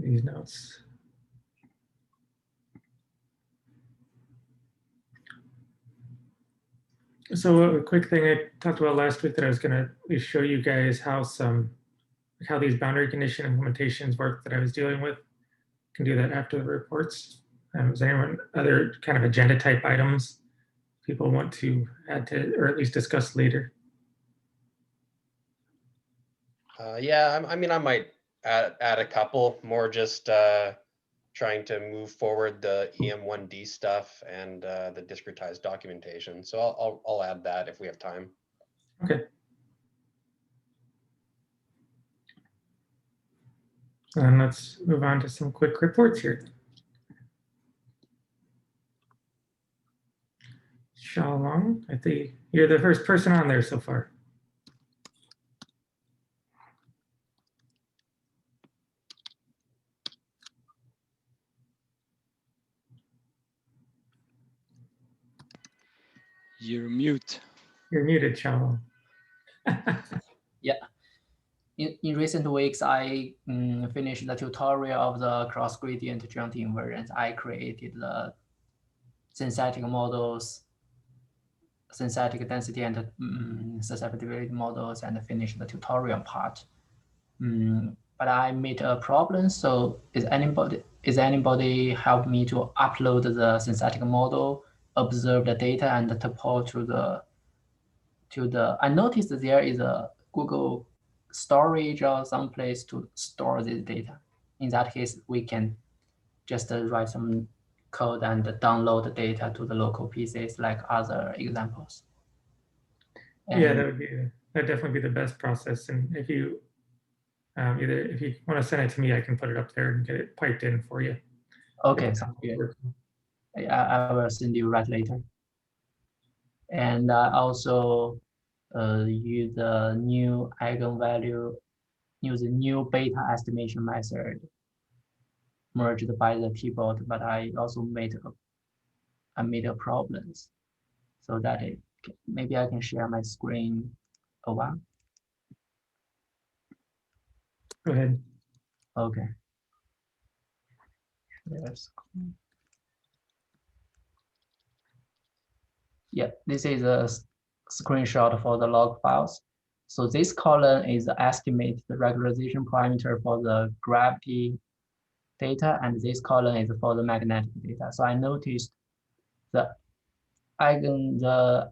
these notes. So a quick thing I talked about last week that I was going to show you guys how these boundary condition implementations work that I was dealing with. Can do that after the reports. Is there anyone other kind of agenda type items people want to add to, or at least discuss later? Yeah, I mean, I might add a couple more, just trying to move forward the EM1D stuff and the discretized documentation. So I'll add that if we have time. Okay. And let's move on to some quick reports here. Xiaolong, I think you're the first person on there so far. You're mute. You're muted, Xiaolong. Yeah. In recent weeks, I finished the tutorial of the cross-gradient joint invariant. I created the synthetic models, synthetic density and susceptibility models, and finished the tutorial part. But I made a problem. So is anybody help me to upload the synthetic model, observe the data, and tuple to the? I noticed there is a Google storage or some place to store this data. In that case, we can just write some code and download the data to the local PCs like other examples. And yeah, that'd definitely be the best process. And if you if you want to send it to me, I can put it up there and get it piped in for you. Okay, sounds good. I will send you right later. And I also use the new eigenvalue, use the new beta estimation method merged by the keyboard, but I also made a problems. So that maybe I can share my screen a while. Go ahead. Okay. Yes. Yeah, this is a screenshot for the log files. So this column is the estimate the regularization parameter for the gravity data, and this column is for the magnetic data. So I noticed the eigenvalue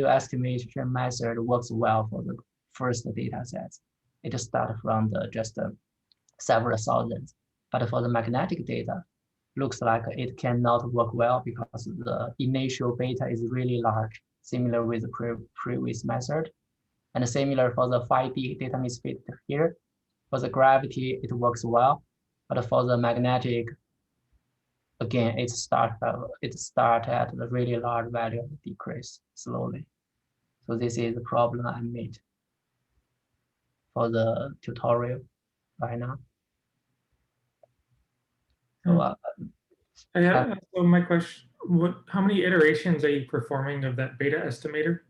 estimation method works well for the first data sets. It starts from just several thousands, but for the magnetic data, looks like it cannot work well because the initial beta is really large, similar with the previous method. And similar for the 5D data misfit here. For the gravity, it works well, but for the magnetic, again, it start at a really large value and decrease slowly. So this is the problem I made for the tutorial right now. So, so my question, how many iterations are you performing of that beta estimator?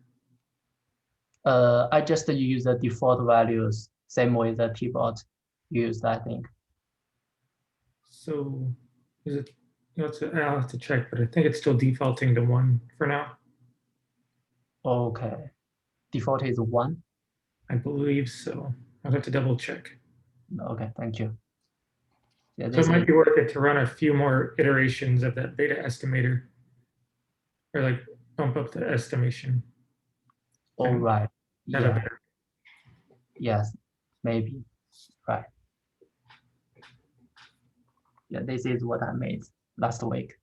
I just use the default values, same way the T-bot used, I think. So is it, I'll have to check, but I think it's still defaulting to 1 for now. Okay. Default is 1? I believe so. I'll have to double check. Okay, thank you. Yeah, so it might be worth it to run a few more iterations of that beta estimator, or like bump up the estimation. All right. Yeah. Yes, maybe. Right. Yeah, this is what I made last week.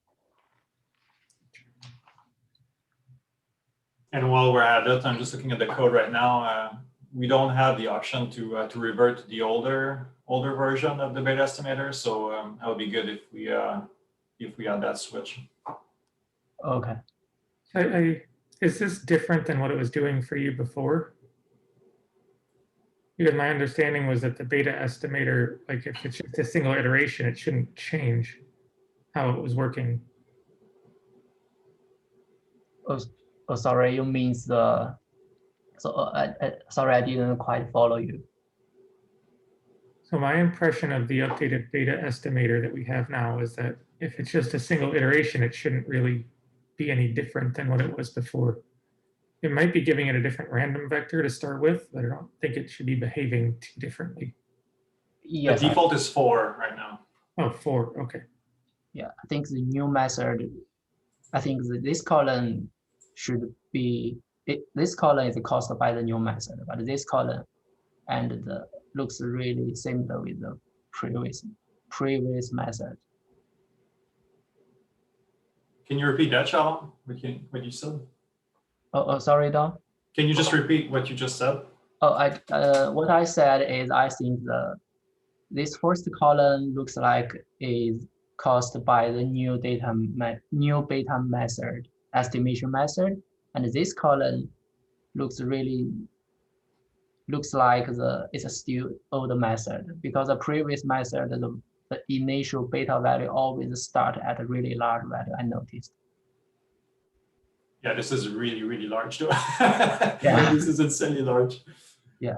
And while we're at it, I'm just looking at the code right now. We don't have the option to revert to the older version of the beta estimator, so that would be good if we had that switch. Okay. Is this different than what it was doing for you before? Because my understanding was that the beta estimator, like if it's just a single iteration, it shouldn't change how it was working. Oh, sorry, you means the, so sorry, I didn't quite follow you. So my impression of the updated beta estimator that we have now is that if it's just a single iteration, it shouldn't really be any different than what it was before. It might be giving it a different random vector to start with, but I don't think it should be behaving too differently. Yes, The default is 4 right now. Oh, 4, okay. yeah, I think the new method, I think this column should be, this column is caused by the new method, but this column and the looks really similar with the previous method. Can you repeat that, Shalom? What you said? Oh, sorry, Don. Can you just repeat what you just said? Oh, what I said is I think this first column looks like is caused by the new beta method, estimation method, and this column looks like it's still old method, because the previous method, the initial beta value always start at a really large value, I noticed. Yeah, this is really, really large though. Yeah. This is insanely large. Yeah.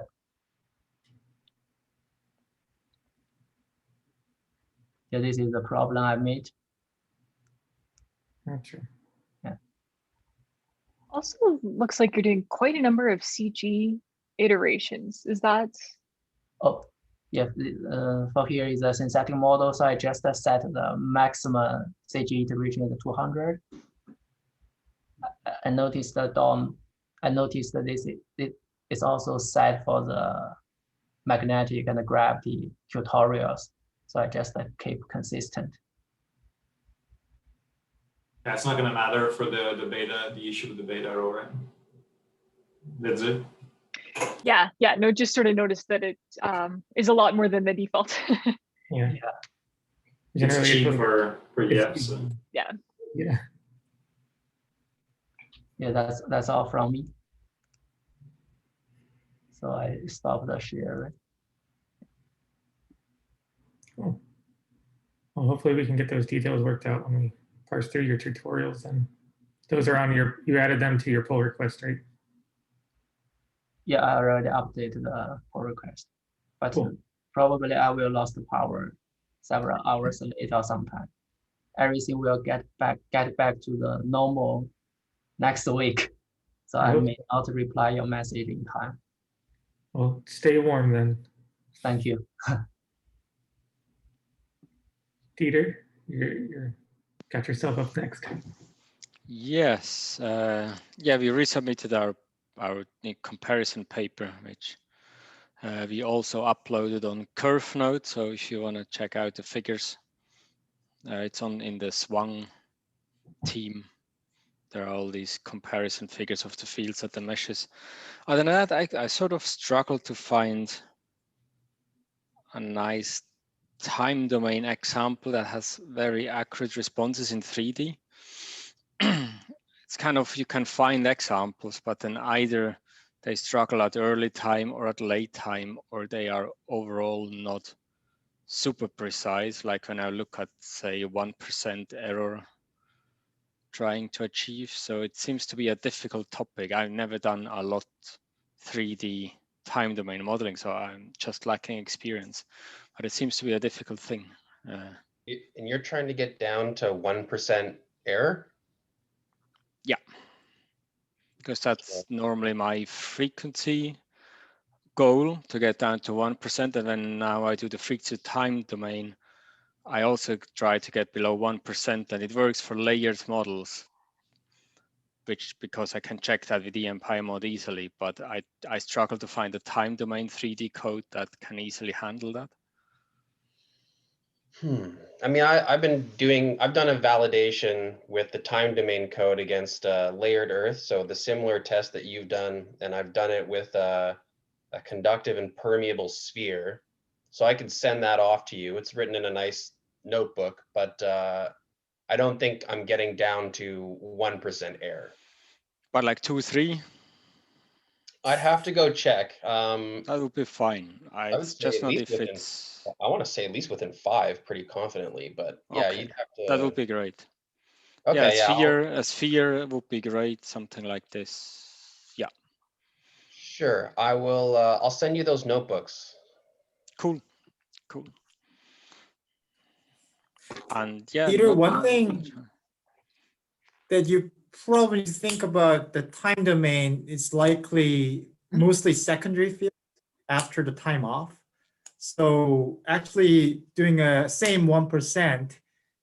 Yeah, this is the problem I made. Not sure. Also looks like you're doing quite a number of CG iterations. Is that? Oh, yeah, for here is a synthetic model, so I just set the maximum CG iteration is 200. I noticed that this is also set for the magnetic and gravity tutorials, so I just keep consistent. Yeah, it's not going to matter for the beta, the issue with the beta, right? That's it. Yeah, no, just sort of noticed that it is a lot more than the default. Yeah. It's Generally, cheap it's- for it's- EF. So. Yeah. Yeah. Yeah, that's all from me. So I stop the share. Cool. Well, hopefully we can get those details worked out when we parse through your tutorials, and those are on you added them to your pull request, right? Yeah, I already updated the pull request, but Cool. probably I will lose the power several hours later sometime. Everything will get back to the normal next week, so I may not reply your message in time. Well, stay warm then. Thank you. Dieter, you're got yourself up next. Yes, yeah, we resubmitted our comparison paper, which we also uploaded on CurveNode. So if you want to check out the figures, it's in the Swang team. There are all these comparison figures of the fields and the meshes. Other than that, I sort of struggled to find a nice time domain example that has very accurate responses in 3D. It's kind of, you can find examples, but then either they struggle at early time or at late time, or they are overall not super precise. Like when I look at, say, 1% error trying to achieve. So it seems to be a difficult topic. I've never done a lot 3D time domain modeling, so I'm just lacking experience, but it seems to be a difficult thing. And you're trying to get down to 1% error? Yeah, because that's normally my frequency goal, to get down to 1%. And then now I do the frequency time domain. I also try to get below 1%, and it works for layered models, because I can check that with EMPyMod easily, but I struggle to find a time domain 3D code that can easily handle that. I mean, I've done a validation with the time domain code against layered Earth. So the similar test that you've done, and I've done it with a conductive and permeable sphere. So I could send that off to you. It's written in a nice notebook, but I don't think I'm getting down to 1% error. But like 2, 3? I'd have to go check. That would be fine. It's just not if it's... I want to say at least within 5 pretty confidently, but yeah, okay. you'd have to... That would be great. Okay, yeah, a sphere would be great, something like this. Yeah. Sure, I will, I'll send you those notebooks. Cool. cool. And yeah, Peter, not one much. thing that you probably think about the time domain is likely mostly secondary field after the time off. So actually doing a same 1%,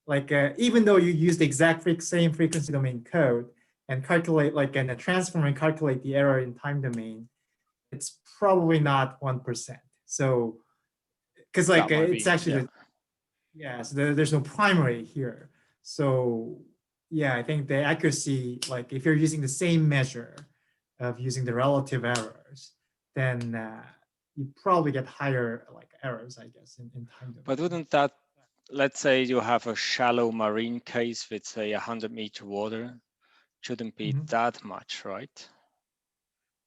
like even though you use the exact same frequency domain code and calculate like in a transform and calculate the error in time domain, it's probably not 1%. So because like it's actually so there's no primary here. So yeah, I think the accuracy, like if you're using the same measure of using the relative errors, then you probably get higher like errors, I guess, in time domain. But wouldn't that, let's say you have a shallow marine case with say 100-meter water, shouldn't be that much, right?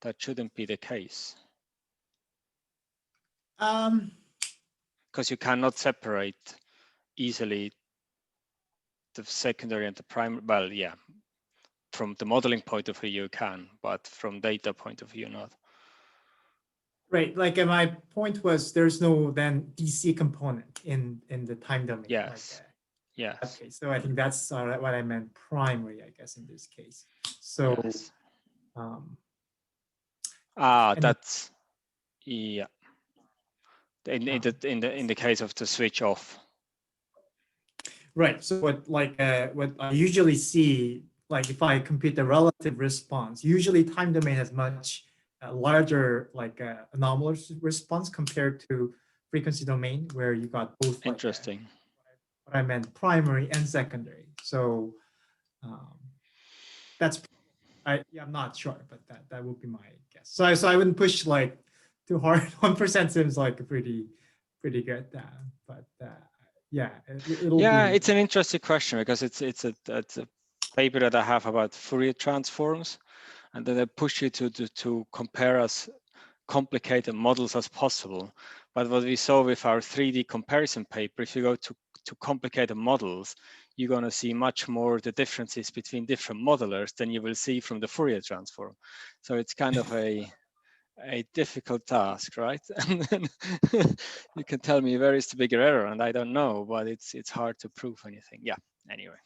That shouldn't be the case. Because you cannot separate easily the secondary and the primary. Well, yeah, from the modeling point of view you can, but from data point of view not. Right, like my point was there's no then DC component in the time domain. Yes. Like, yes. Okay, so I think that's what I meant primary, I guess, in this case. So yes. And That's yeah. In the case of the switch off. Right. So what I usually see, like if I compute the relative response, usually time domain has much larger like anomalous response compared to frequency domain where you got both. Interesting. What I meant primary and secondary. So that's I'm not sure, but that would be my guess. So I wouldn't push like too hard. 1% seems like a pretty good, but yeah, it'll be. It's an interesting question because it's a paper that I have about Fourier transforms, and then they push you to compare as complicated models as possible. But what we saw with our 3D comparison paper, if you go to complicated models, you're going to see much more the differences between different modelers than you will see from the Fourier transform. So it's kind of a difficult task, right? And then you can tell me where is the bigger error, and I don't know, but it's hard to prove anything. Yeah, anyway.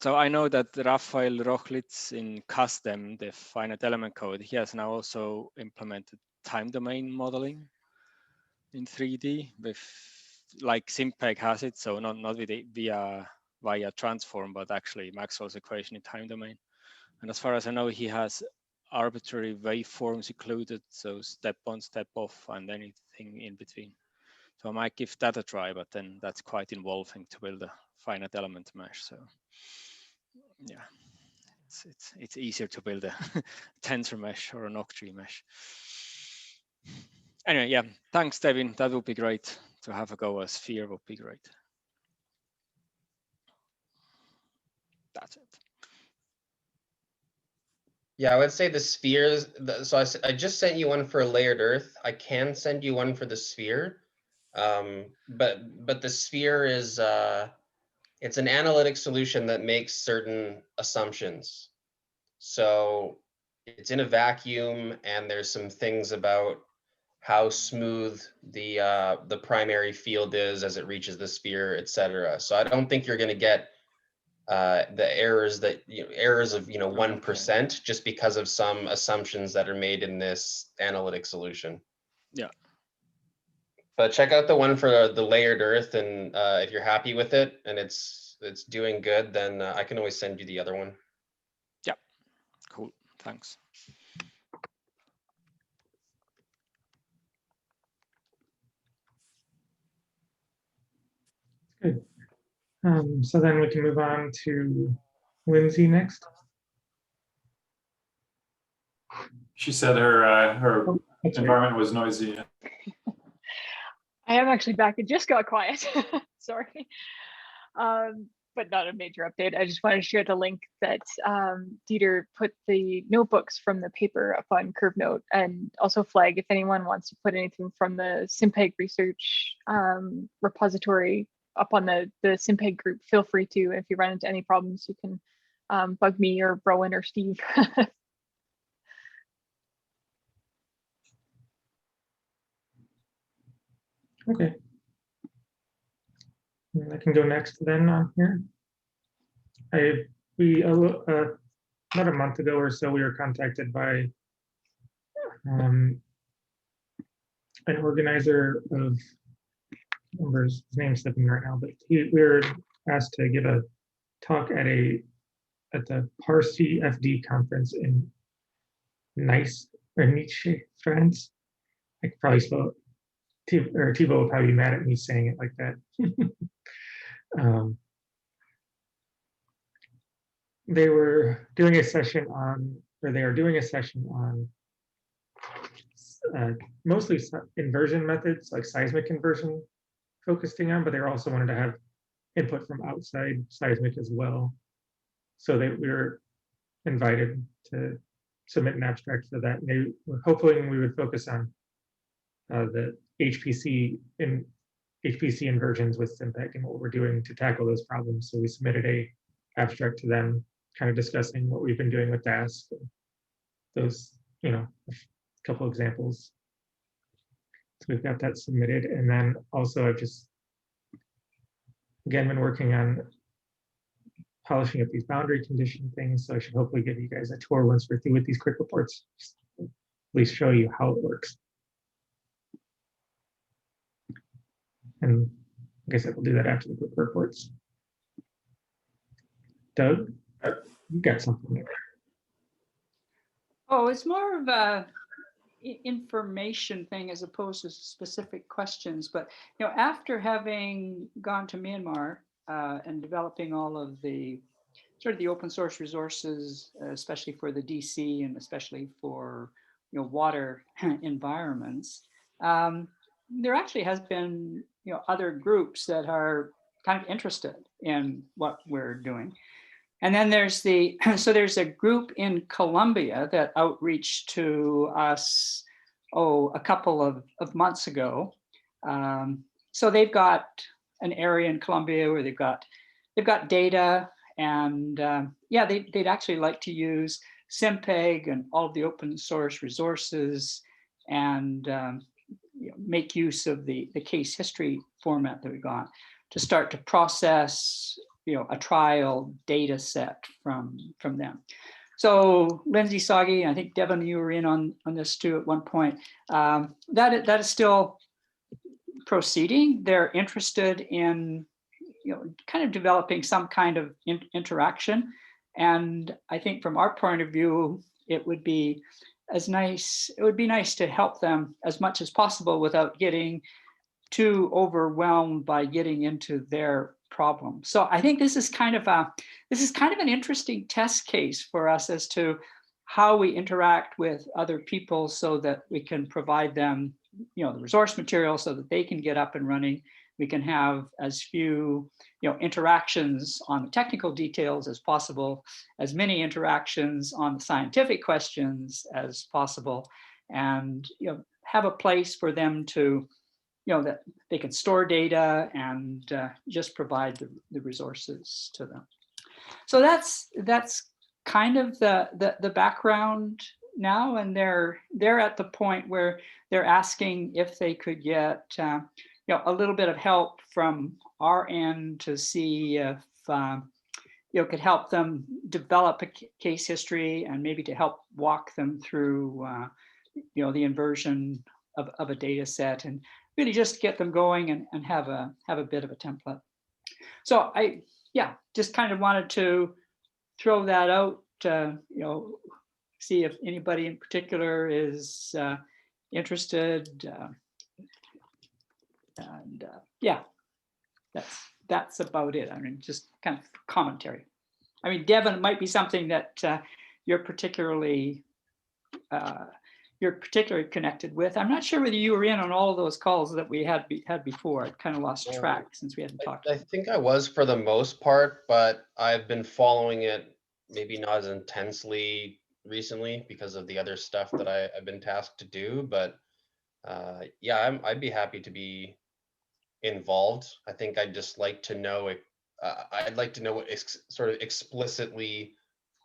So I know that Rafael Rochlitz in custom, the finite element code, he has now also implemented time domain modeling in 3D with like SimPEG has it, so not with it via transform, but actually Maxwell's equation in time domain. And as far as I know, he has arbitrary waveforms included, so step on, step off, and anything in between. So I might give that a try, but then that's quite involving to build a finite element mesh. So yeah, it's easier to build a tensor mesh or an octree mesh. Anyway, yeah, thanks, Devin. That would be great to have a go. A sphere would be great. That's it. Yeah, I would say the spheres. So I just sent you one for a layered Earth. I can send you one for the sphere, but the sphere is it's an analytic solution that makes certain assumptions. So it's in a vacuum, and there's some things about how smooth the primary field is as it reaches the sphere, etc. So I don't think you're going to get the errors that errors of 1% just because of some assumptions that are made in this analytic solution. Yeah. But check out the one for the layered Earth, and if you're happy with it and it's doing good, then I can always send you the other one. Yeah. Cool. Thanks. Good. So then we can move on to Lindsay next. She said her environment was noisy. I am actually back. It just got quiet. Sorry. But not a major update. I just wanted to share the link that Dieter put the notebooks from the paper up on CurveNote, and also flag if anyone wants to put anything from the SimPEG research repository up on the SimPEG group. Feel free to. If you run into any problems, you can bug me or Rowan or Steve. Okay. And I can go next then on here. About a month ago or so, we were contacted by an organizer of members. His name's slipping right now, but we were asked to give a talk at the Parsi FD conference in Nice or Nietzsche, France. I could probably spell it. Tivo will probably be mad at me saying it like that. They were doing a session on, or they are doing a session on mostly inversion methods, like seismic inversion, focusing on, but they also wanted to have input from outside seismic as well. So we were invited to submit an abstract for that. And they were hoping we would focus on the HPC inversions with SimPEG and what we're doing to tackle those problems. So we submitted a abstract to them, kind of discussing what we've been doing with DASK, those, a couple examples. So we've got that submitted. And then also I've just, again, been working on polishing up these boundary condition things. So I should hopefully give you guys a tour once we're through with these quick reports, just at least show you how it works. And like I said, we'll do that after the quick reports. Doug, you got something there. Oh, it's more of a information thing as opposed to specific questions. But after having gone to Myanmar and developing all of the sort of the open source resources, especially for the DC and especially for water environments, there actually has been other groups that are kind of interested in what we're doing. And then there's there's a group in Colombia that outreached to us, a couple of months ago. So they've got an area in Colombia where they've got data, and they'd actually like to use SimPEG and all of the open source resources and make use of the case history format that we got to start to process a trial data set from them. So Lindsay, Sagi, I think Devin, you were in on this too at one point. That is still proceeding. They're interested in kind of developing some kind of interaction. And I think from our point of view, it would be nice to help them as much as possible without getting too overwhelmed by getting into their problem. So I think this is kind of an interesting test case for us as to how we interact with other people so that we can provide them the resource material so that they can get up and running. We can have as few interactions on the technical details as possible, as many interactions on the scientific questions as possible, and have a place for them to that they can store data and just provide the resources to them. So that's kind of the background now, and they're at the point where they're asking if they could get a little bit of help from our end to see if could help them develop a case history and maybe to help walk them through the inversion of a data set and really just get them going and have a bit of a template. So I just kind of wanted to throw that out, see if anybody in particular is interested, and that's about it. I mean, just kind of commentary. I mean, Devin, it might be something that you're particularly connected with. I'm not sure whether you were in on all of those calls that we had before. I kind of lost track since we hadn't talked. I think I was for the most part, but I've been following it maybe not as intensely recently because of the other stuff that I've been tasked to do. But I'd be happy to be involved. I think I'd just like to know I'd like to know what sort of explicitly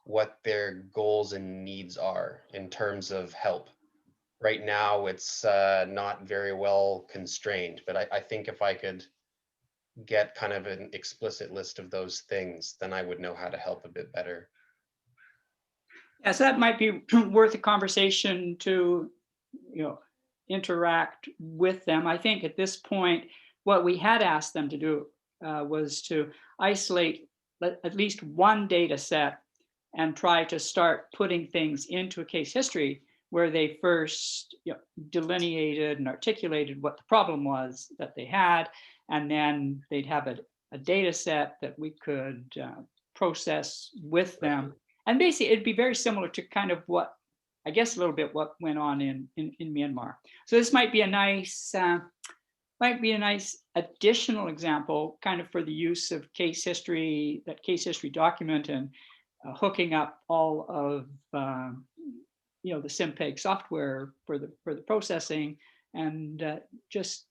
what their goals and needs are in terms of help. right now it's not very well constrained, but I think if I could get kind of an explicit list of those things, then I would know how to help a bit better. Yeah, so that might be worth a conversation to, interact with them. I think at this point, what we had asked them to do was to isolate at least one data set and try to start putting things into a case history where they first delineated and articulated what the problem was that they had, and then they'd have a data set that we could process with them. And basically, it'd be very similar to kind of what, I guess, a little bit what went on in Myanmar. So this might be a nice additional example, kind of for the use of case history, that case history document, and hooking up all of the SimPEG software for the processing, and just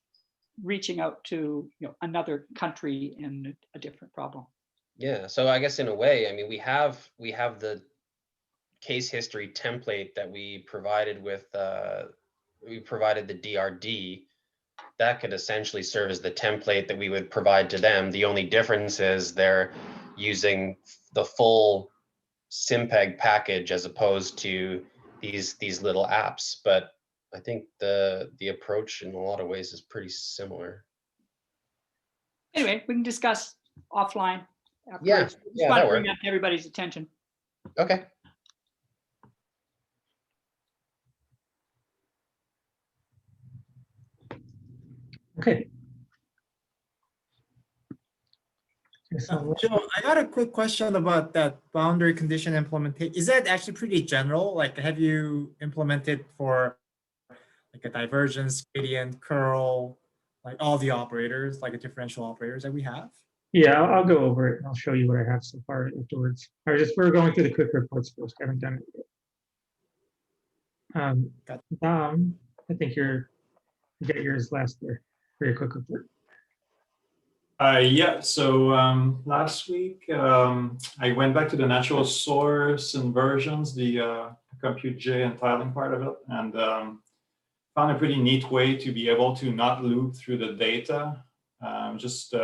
reaching out to another country in a different problem. Yeah, so I guess in a way, I mean, we have the case history template that we provided with we provided the DRD. That could essentially serve as the template that we would provide to them. The only difference is they're using the full SimPEG package as opposed to these little apps. But I think the approach in a lot of ways is pretty similar. Anyway, we can discuss offline afterwards. Yeah, Just yeah, want that to bring works. up everybody's attention. Okay. Okay. So, Joe, I got a quick question about that boundary condition implementation. Is that actually pretty general? Like, have you implemented for like a divergence, gradient, curl, like all the operators, like a differential operators that we have? yeah, I'll go over it and I'll show you what I have so far afterwards. We're going through the quick reports first. I haven't done it yet. Dom, I think you got yours last year for your quick report. Yeah, so last week I went back to the natural source inversions, the compute J and tiling part of it, and found a pretty neat way to be able to not loop through the data, just do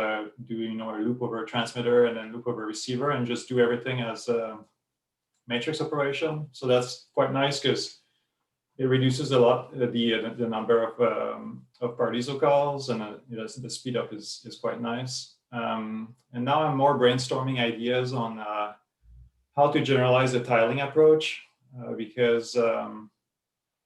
a loop over a transmitter and then loop over a receiver, and just do everything as a matrix operation. So that's quite nice because it reduces a lot the number of partiso calls, and the speed up is quite nice. And now I'm more brainstorming ideas on how to generalize the tiling approach, because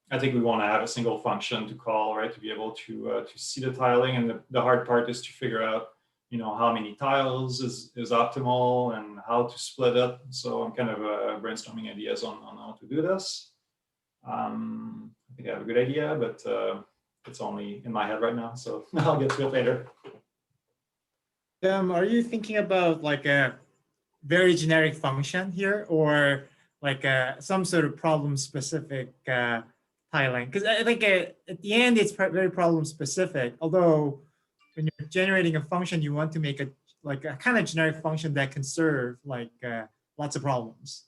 I think we want to have a single function to call, right, to be able to see the tiling. And the hard part is to figure out, how many tiles is optimal and how to split it. So I'm kind of brainstorming ideas on how to do this. I think I have a good idea, but it's only in my head right now, so I'll get to it later. Are you thinking about like a very generic function here, or like some sort of problem-specific tiling? Because I think at the end it's very problem-specific. Although when you're generating a function, you want to make a kind of generic function that can serve like lots of problems.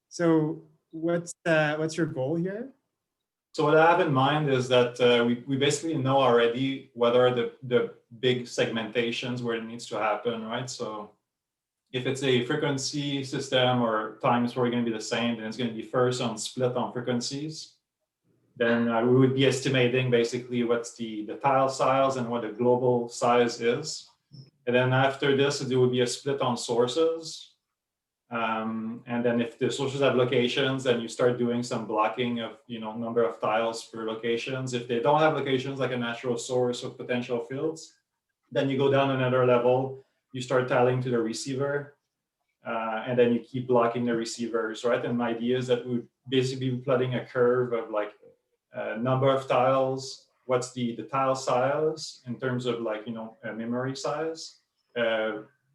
So what's your goal here? So what I have in mind is that we basically know already what are the big segmentations where it needs to happen, right? So if it's a frequency system or time is probably going to be the same, then it's going to be first on split on frequencies. Then we would be estimating basically what's the tile size and what the global size is. And then after this, there would be a split on sources. And then if the sources have locations, then you start doing some blocking of, number of tiles per locations. If they don't have locations like a natural source of potential fields, then you go down another level, you start tiling to the receiver, and then you keep blocking the receivers, right? And my idea is that we would basically be plotting a curve of like number of tiles, what's the tile size in terms of like, memory size,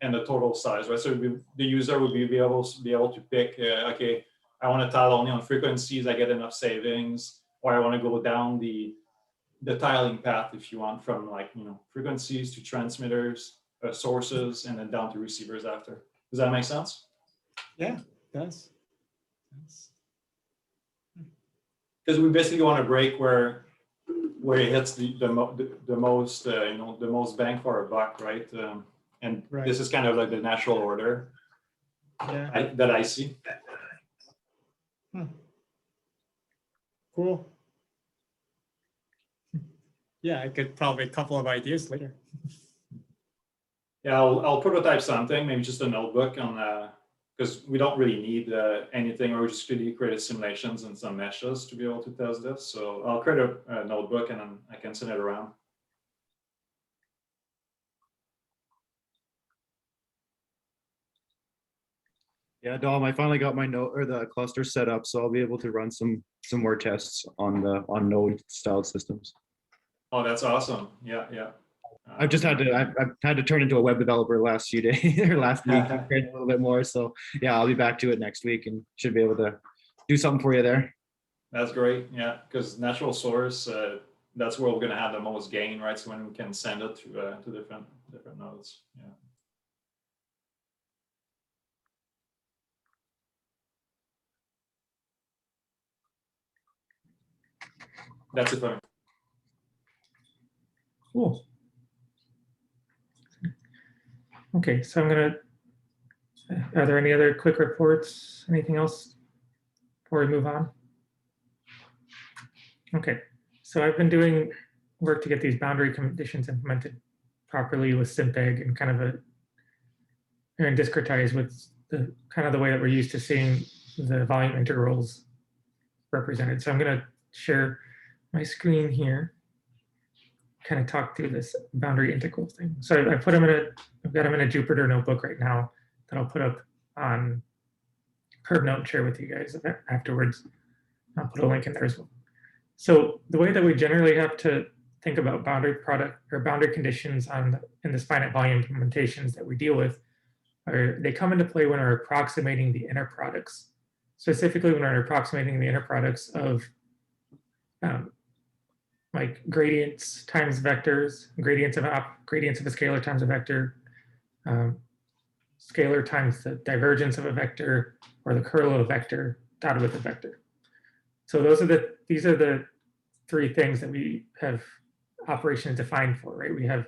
and the total size, right? So the user would be able to pick, okay, I want to tile only on frequencies, I get enough savings, or I want to go down the tiling path, if you want, from like, frequencies to transmitters, sources, and then down to receivers after. Does that make sense? Yeah, it does. because we basically want to break where it hits the most the most bang for our buck, right? And Right. this is kind of like the natural order Yeah. that I see. Cool. Yeah, I could probably a couple of ideas later. Yeah, I'll prototype something, maybe just a notebook on because we don't really need anything, or we just really create simulations and some meshes to be able to test this. So I'll create a notebook and then I can send it around. Yeah, Dom, I finally got my node or the cluster set up, so I'll be able to run some more tests on node styled systems. Oh, that's awesome. Yeah, yeah. I've just had to turn into a web developer last few days or last week, a little bit more. So yeah, I'll be back to it next week and should be able to do something for you there. That's great. Yeah, because natural source, that's where we're going to have the most gain, right? So when we can send it to different nodes. Yeah. That's it for me. Cool. Okay, so I'm gonna, are there any other quick reports? Anything else before we move on? Okay, so I've been doing work to get these boundary conditions implemented properly with SimPEG and kind of and discretize with the kind of the way that we're used to seeing the volume integrals represented. So I'm gonna share my screen here, kind of talk through this boundary integral thing. So I put them I've got them in a Jupyter notebook right now that I'll put up on Curve Note and share with you guys afterwards. I'll put a link in there as well. So the way that we generally have to think about boundary product or boundary conditions in this finite volume implementations that we deal with are they come into play when we're approximating the inner products. Specifically when we're approximating the inner products of like gradients times vectors, gradients of a scalar times a vector, scalar times the divergence of a vector, or the curl of a vector dotted with a vector. So these are the three things that we have operations defined for, right? We have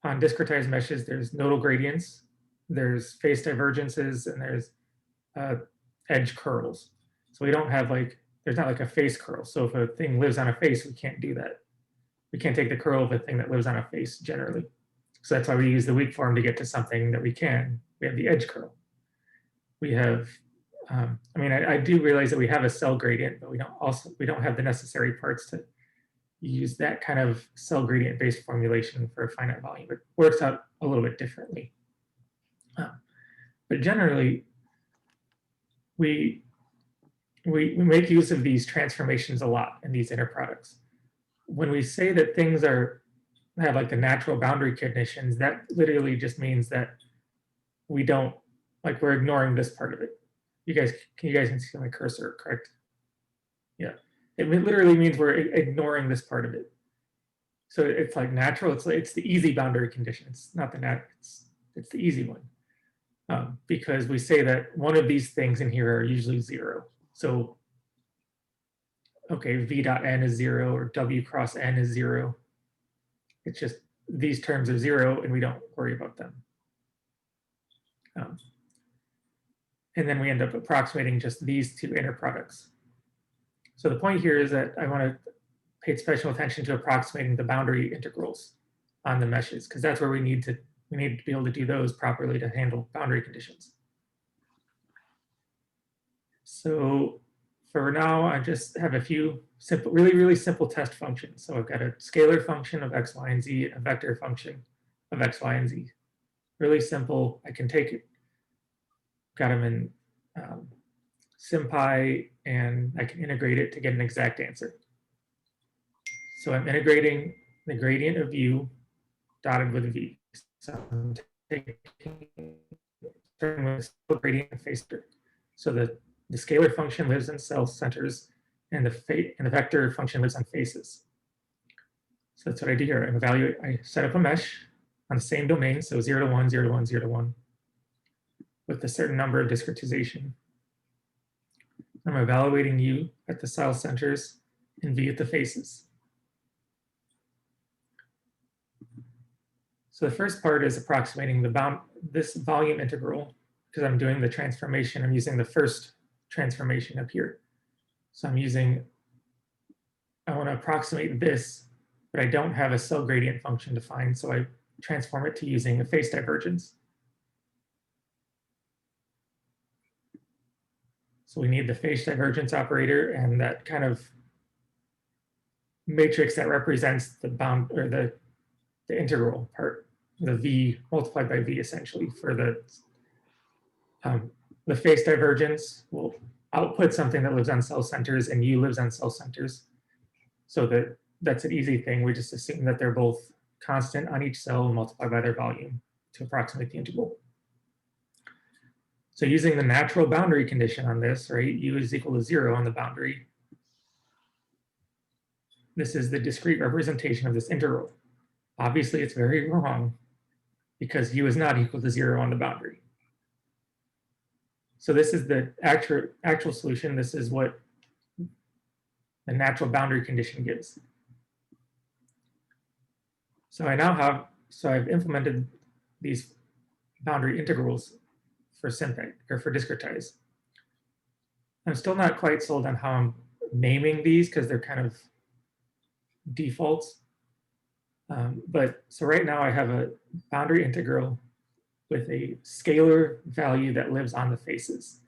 on discretized meshes, there's nodal gradients, there's face divergences, and there's edge curls. So we don't have there's not like a face curl. So if a thing lives on a face, we can't do that. We can't take the curl of a thing that lives on a face generally. So that's why we use the weak form to get to something that we can. We have the edge curl. We have, I do realize that we have a cell gradient, but we don't have the necessary parts to use that kind of cell gradient based formulation for a finite volume. It works out a little bit differently. But generally, we make use of these transformations a lot in these inner products. When we say that things have like the natural boundary conditions, that literally just means that we don't, we're ignoring this part of it. You guys can see my cursor, correct? Yeah, it literally means we're ignoring this part of it. So it's like natural, it's the easy boundary condition. It's not the it's the easy one. Because we say that one of these things in here are usually 0. So, okay, v dot n is 0 or w cross n is 0. It's just these terms are 0 and we don't worry about them. And then we end up approximating just these two inner products. So the point here is that I want to pay special attention to approximating the boundary integrals on the meshes, because that's where we need to be able to do those properly to handle boundary conditions. So for now, I just have a few simple, really simple test functions. So I've got a scalar function of x, y, and z, a vector function of x, y, and z. Really simple. I can take it, got them in SimPy, and I can integrate it to get an exact answer. So I'm integrating the gradient of u dotted with v. So I'm starting with gradient and face vector. So the scalar function lives in cell centers, and the vector function lives on faces. So that's what I do here. I set up a mesh on the same domain, so 0 to 1, 0 to 1, 0 to 1, with a certain number of discretization. I'm evaluating U at the cell centers and V at the faces. So the first part is approximating this volume integral, because I'm doing the transformation. I'm using the first transformation up here. So I want to approximate this, but I don't have a cell gradient function defined, so I transform it to using a phase divergence. So we need the phase divergence operator and that kind of matrix that represents the bound, or the integral part, the V multiplied by V essentially. For the phase divergence will output something that lives on cell centers, and U lives on cell centers. So that's an easy thing. We just assume that they're both constant on each cell and multiply by their volume to approximate the integral. So using the natural boundary condition on this, right, U is equal to 0 on the boundary. This is the discrete representation of this integral. Obviously, it's very wrong because U is not equal to 0 on the boundary. So this is the actual solution. This is what the natural boundary condition gives. So I've implemented these boundary integrals for SimPEG, or for discretize. I'm still not quite sold on how I'm naming these because they're kind of defaults. But so right now I have a boundary integral with a scalar value that lives on the faces.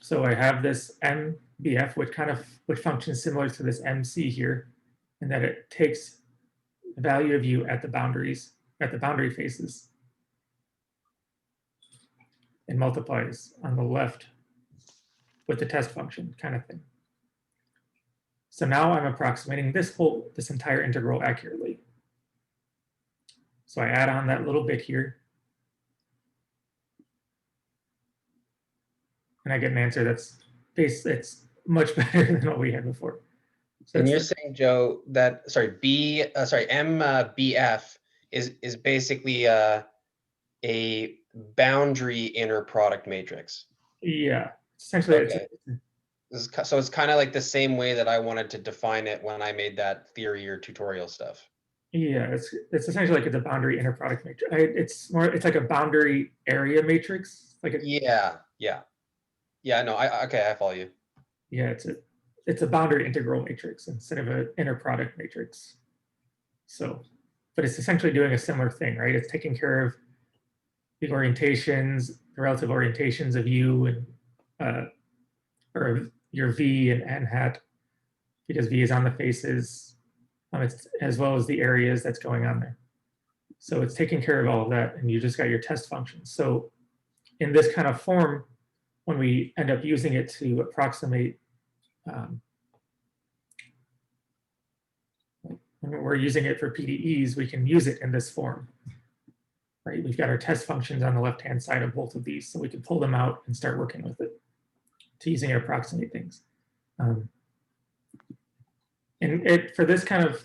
So I have this MBF, which functions similar to this MC here, in that it takes the value of U at the boundaries, at the boundary faces, and multiplies on the left with the test function kind of thing. So now I'm approximating this entire integral accurately. So I add on that little bit here, and I get an answer that's much better than what we had before. So and you're saying, Joe, that MBF is basically a boundary inner product matrix. Yeah, essentially. Okay. So it's kind of like the same way that I wanted to define it when I made that theory or tutorial stuff. Yeah, it's essentially like it's a boundary inner product matrix. It's like a boundary area matrix. Yeah. No, I follow you. Yeah, it's a boundary integral matrix instead of an inner product matrix. So, but it's essentially doing a similar thing, right? It's taking care of the orientations, the relative orientations of U and or your V and N hat, because V is on the faces, as well as the areas that's going on there. So it's taking care of all of that, and you just got your test functions. So in this kind of form, when we end up using it to approximate, when we're using it for PDEs, we can use it in this form, right? We've got our test functions on the left-hand side of both of these, so we can pull them out and start working with it to using it to approximate things. And for this kind of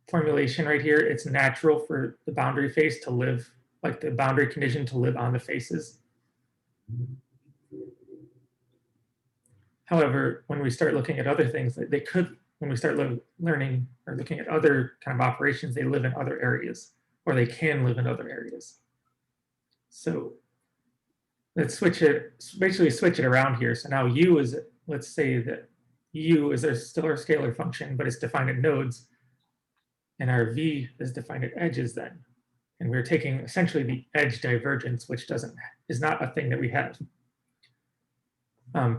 formulation right here, it's natural for the boundary face to live, like the boundary condition to live on the faces. However, when we start looking at other things, when we start learning or looking at other kind of operations, they live in other areas, or they can live in other areas. So let's basically switch it around here. So now U is, let's say that U is still our scalar function, but it's defined at nodes, and our V is defined at edges then. And we're taking essentially the edge divergence, which is not a thing that we have.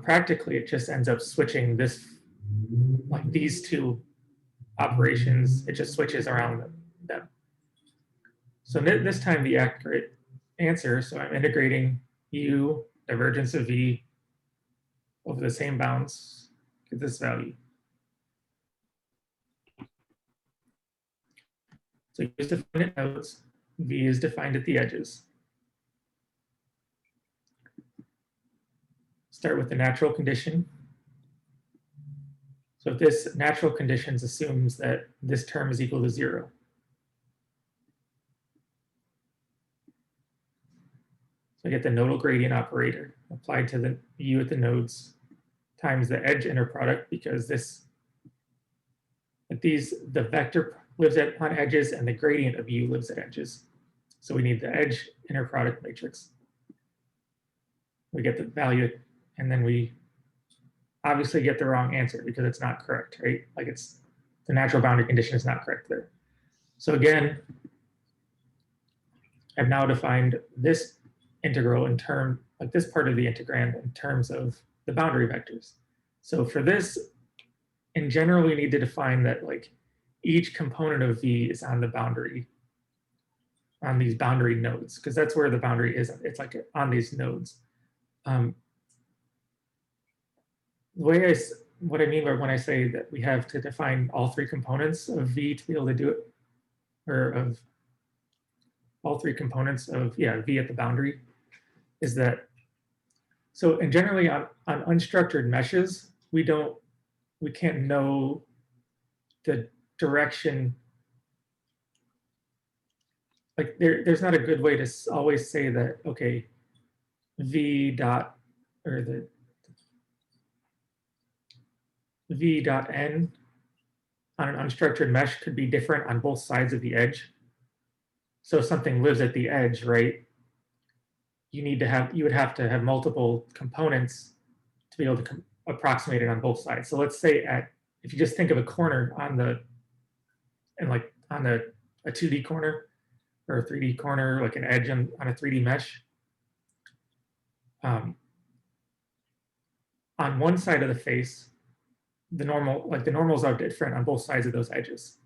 Practically, it just ends up switching this, like these two operations, it just switches around them. So this time the accurate answer, so I'm integrating U, divergence of V, over the same bounds, get this value. So U is defined at nodes, V is defined at the edges. Start with the natural condition. So if this natural conditions assumes that this term is equal to 0. I get the nodal gradient operator applied to the u at the nodes times the edge inner product, because the vector lives on edges and the gradient of u lives at edges. So we need the edge inner product matrix. We get the value, and then we obviously get the wrong answer because it's not correct, right? Like the natural boundary condition is not correct there. So again, I've now defined this integral like this part of the integrand in terms of the boundary vectors. So for this, in general, we need to define that like each component of V is on the boundary, on these boundary nodes, because that's where the boundary is. It's like on these nodes. What I mean by when I say that we have to define all three components of V to be able to do it, or of all three components of, V at the boundary, is that, so, and generally on unstructured meshes, we can't know the direction. Like there's not a good way to always say that, okay, V dot, or the V dot N on an unstructured mesh could be different on both sides of the edge. So if something lives at the edge, right, you would have to have multiple components to be able to approximate it on both sides. So let's say if you just think of a corner on a 2D corner or a 3D corner, like an edge on a 3D mesh, on one side of the face, the normals are different on both sides of those edges.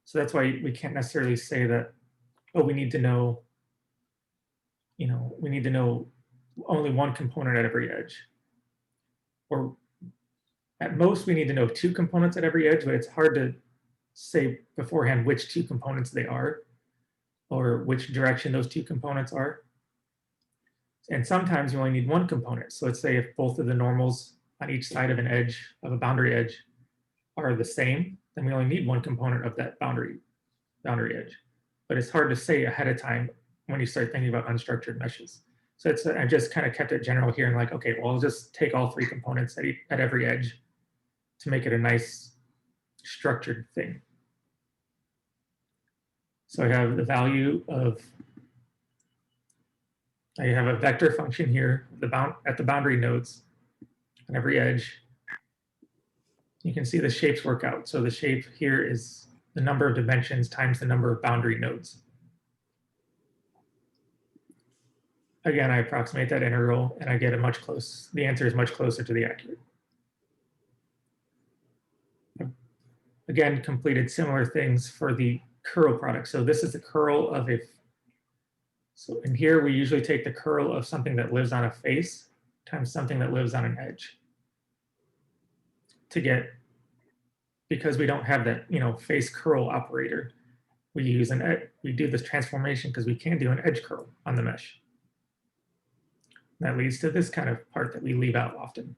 So that's why we can't necessarily say that, oh, we need to know only one component at every edge. Or at most, we need to know two components at every edge, but it's hard to say beforehand which two components they are, or which direction those two components are. And sometimes you only need one component. So let's say if both of the normals on each side of an edge, of a boundary edge, are the same, then we only need one component of that boundary edge. But it's hard to say ahead of time when you start thinking about unstructured meshes. So I just kind of kept it general here and like, okay, well, I'll just take all three components at every edge to make it a nice structured thing. So I have the value of, I have a vector function here at the boundary nodes on every edge. You can see the shapes work out. So the shape here is the number of dimensions times the number of boundary nodes. Again, I approximate that integral and I get the answer is much closer to the accurate. Again, completed similar things for the curl product. So this is the curl of so in here we usually take the curl of something that lives on a face times something that lives on an edge to get, because we don't have that, face curl operator. We do this transformation because we can do an edge curl on the mesh. That leads to this kind of part that we leave out often.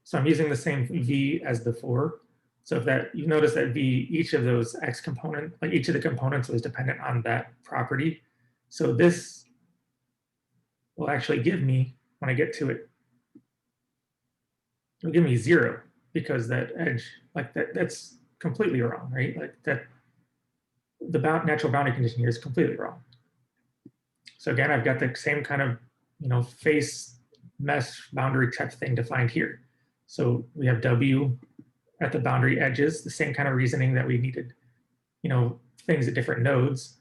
So I'm using the same V as before. So if you notice that V, each of those X component, like each of the components was dependent on that property. So this will actually give me, when I get to it, it'll give me 0 because that edge, like that's completely wrong, right? Like the natural boundary condition here is completely wrong. So again, I've got the same kind of, face mesh boundary type thing defined here. So we have W at the boundary edges, the same kind of reasoning that we needed, things at different nodes,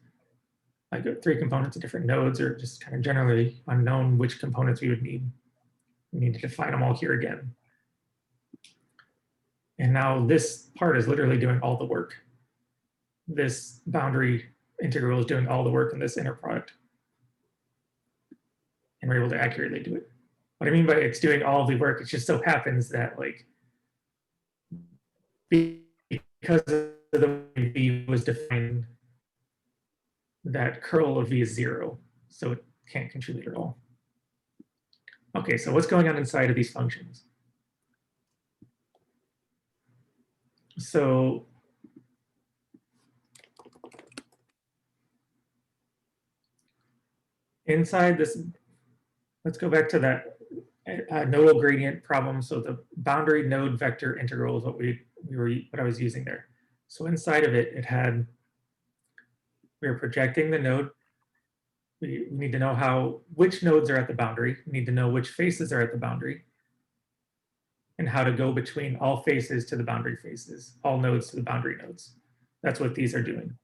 like 3 components at different nodes, or just kind of generally unknown which components we would need. We need to define them all here again. And now this part is literally doing all the work. This boundary integral is doing all the work in this inner product. And we're able to accurately do it. What I mean by it's doing all the work, it just so happens that like, because of the way V was defined, that curl of V is 0, so it can't contribute at all. Okay, so what's going on inside of these functions? So inside this, let's go back to that nodal gradient problem. So the boundary node vector integral is what what I was using there. So inside of it, we were projecting the node. We need to know which nodes are at the boundary. We need to know which faces are at the boundary, and how to go between all faces to the boundary faces, all nodes to the boundary nodes. That's what these are doing.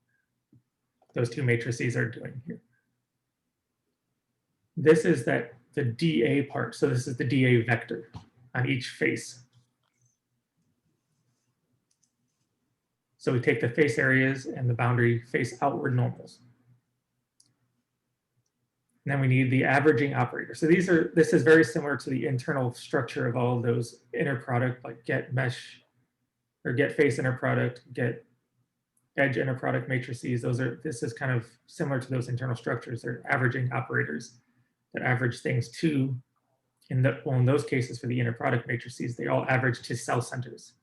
Those two matrices are doing here. This is the dA part. So this is the dA vector on each face. So we take the face areas and the boundary face outward normals. And then we need the averaging operator. So this is very similar to the internal structure of all of those inner product, like get mesh or get face inner product, get edge inner product matrices. This is kind of similar to those internal structures. They're averaging operators that average things to, in those cases for the inner product matrices, they all average to cell centers.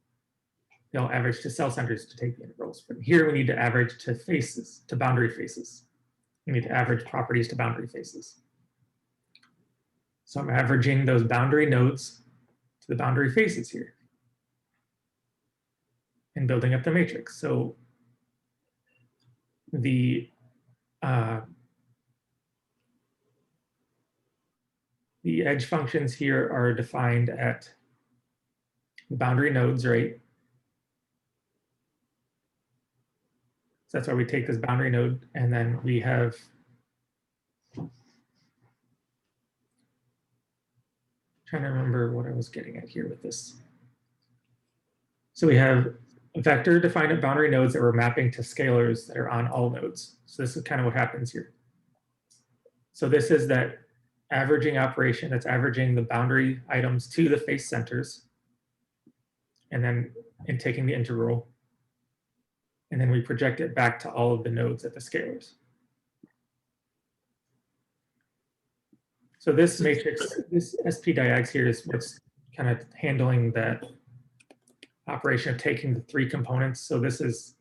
They all average to cell centers to take the integrals. But here we need to average to faces, to boundary faces. We need to average properties to boundary faces. So I'm averaging those boundary nodes to the boundary faces here and building up the matrix. So the edge functions here are defined at the boundary nodes, right? So that's why we take this boundary node, and then we have trying to remember what I was getting at here with this. So we have a vector defined at boundary nodes that we're mapping to scalars that are on all nodes. So this is kind of what happens here. So this is that averaging operation that's averaging the boundary items to the face centers, and then taking the integral. And then we project it back to all of the nodes at the scalars. So this matrix, this SP-diags here is what's kind of handling that operation of taking the three components. So this is,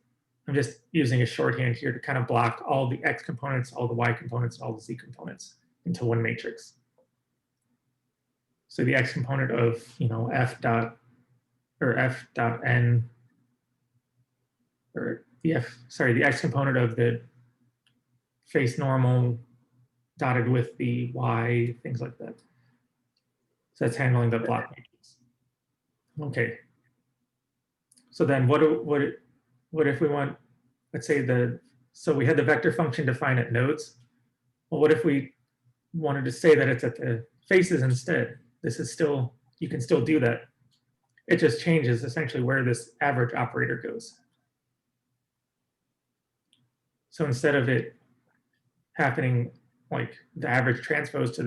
I'm just using a shorthand here to kind of block all the X components, all the Y components, and all the Z components into one matrix. So the X component of, F dot N, or the X component of the face normal dotted with the Y, things like that. So that's handling the block matrix. Okay. So then what if we want, let's say so we had the vector function defined at nodes. Well, what if we wanted to say that it's at the faces instead? This is still, you can still do that. It just changes essentially where this average operator goes. So instead of it happening like the average transpose to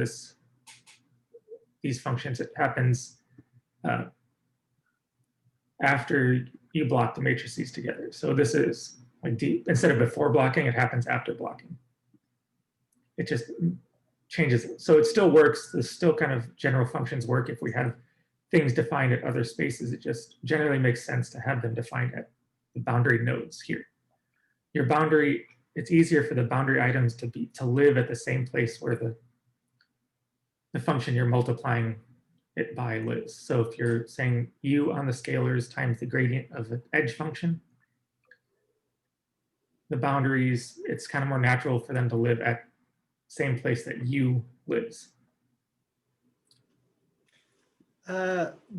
these functions, it happens after you block the matrices together. So this is like instead of before blocking, it happens after blocking. It just changes it. So it still works. The still kind of general functions work if we have things defined at other spaces. It just generally makes sense to have them defined at the boundary nodes here. Your boundary, it's easier for the boundary items to live at the same place where the function you're multiplying it by lives. So if you're saying u on the scalars times the gradient of an edge function, the boundaries, it's kind of more natural for them to live at the same place that u lives.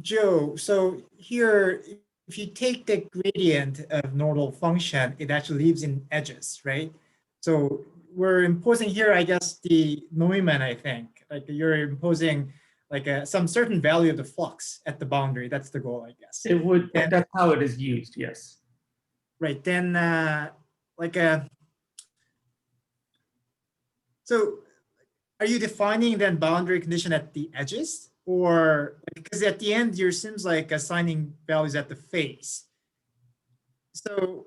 Joe, so here, if you take the gradient of nodal function, it actually lives in edges, right? So we're imposing here, I guess, the Neumann, I think. Like you're imposing like some certain value of the flux at the boundary. That's the goal, I guess. It would, and that's how it is used, yes. Right, then so are you defining then boundary condition at the edges? Or because at the end, your seems like assigning values at the face. So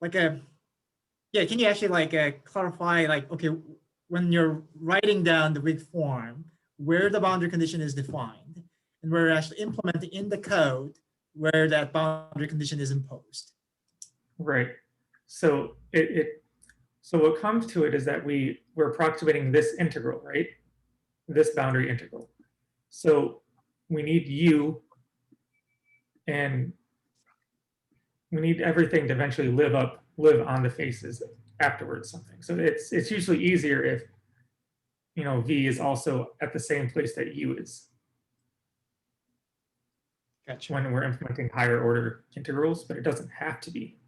yeah, can you actually clarify okay, when you're writing down the weak form, where the boundary condition is defined, and we're actually implementing in the code where that boundary condition is imposed. Right. So So what comes to it is that we're approximating this integral, right? This boundary integral. So we need U, and we need everything to eventually live on the faces afterwards something. So it's usually easier if, you know, V is also at the same place that U is. Gotcha. When we're implementing higher order integrals, but it doesn't have to be.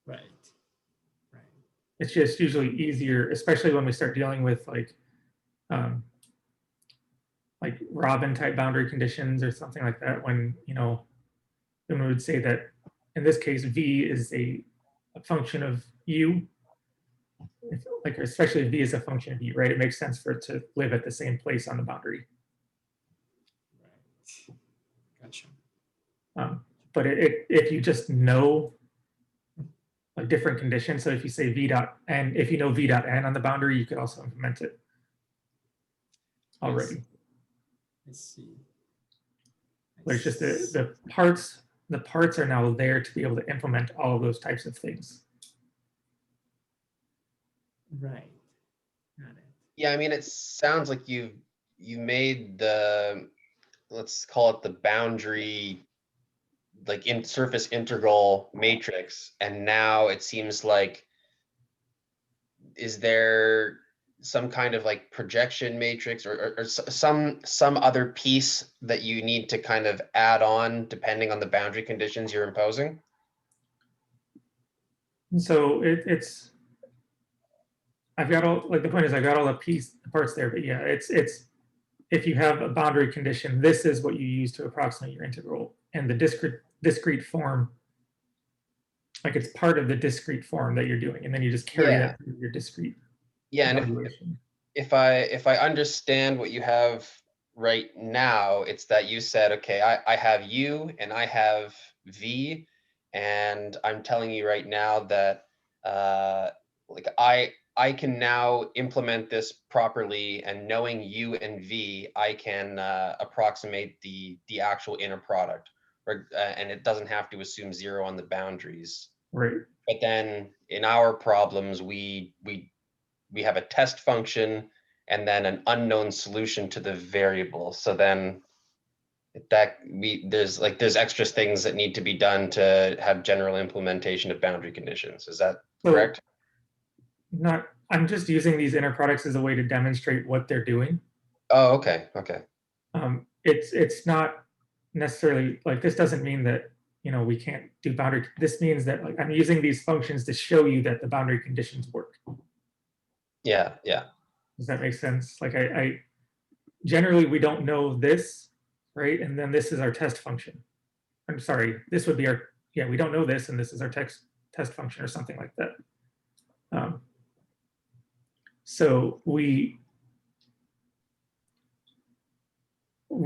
Right. Right. It's just usually easier, especially when we start dealing with like Robin type boundary conditions or something like that, when, you know, then we would say that in this case, V is a function of U. Like, especially if V is a function of U, right? It makes sense for it to live at the same place on the boundary. Right. Gotcha. But if you just know a different condition, so if you say V dot N, if you know V dot N on the boundary, you could also implement it already. I see. But it's just the parts are now there to be able to implement all of those types of things. Right. Got it. Yeah, I mean, it sounds like you made the, let's call it the boundary, like in surface integral matrix, and now it seems like, is there some kind of like projection matrix or some other piece that you need to kind of add on depending on the boundary conditions you're imposing? And so it's I've got all, like, the point is I've got all the parts there, but yeah, it's if you have a boundary condition, this is what you use to approximate your integral, and the discrete form, like, it's part of the discrete form that you're doing, and then you just carry that through your discrete evaluation. If I understand what you have right now, it's that you said, okay, I have U and I have V, and I'm telling you right now that like I can now implement this properly, and knowing U and V, I can approximate the actual inner product, and it doesn't have to assume 0 on the boundaries. Right. But then in our problems, we have a test function and then an unknown solution to the variable. So then there's extra things that need to be done to have general implementation of boundary conditions. Is that correct? I'm just using these inner products as a way to demonstrate what they're doing. Oh, okay. Okay. It's not necessarily like, this doesn't mean that, you know, we can't do boundary. This means that, like, I'm using these functions to show you that the boundary conditions work. Yeah. Yeah. Does that make sense? Like, I generally, we don't know this, right? And then this is our test function. I'm sorry, this would be our, yeah, we don't know this, and this is our test function or something like that. So we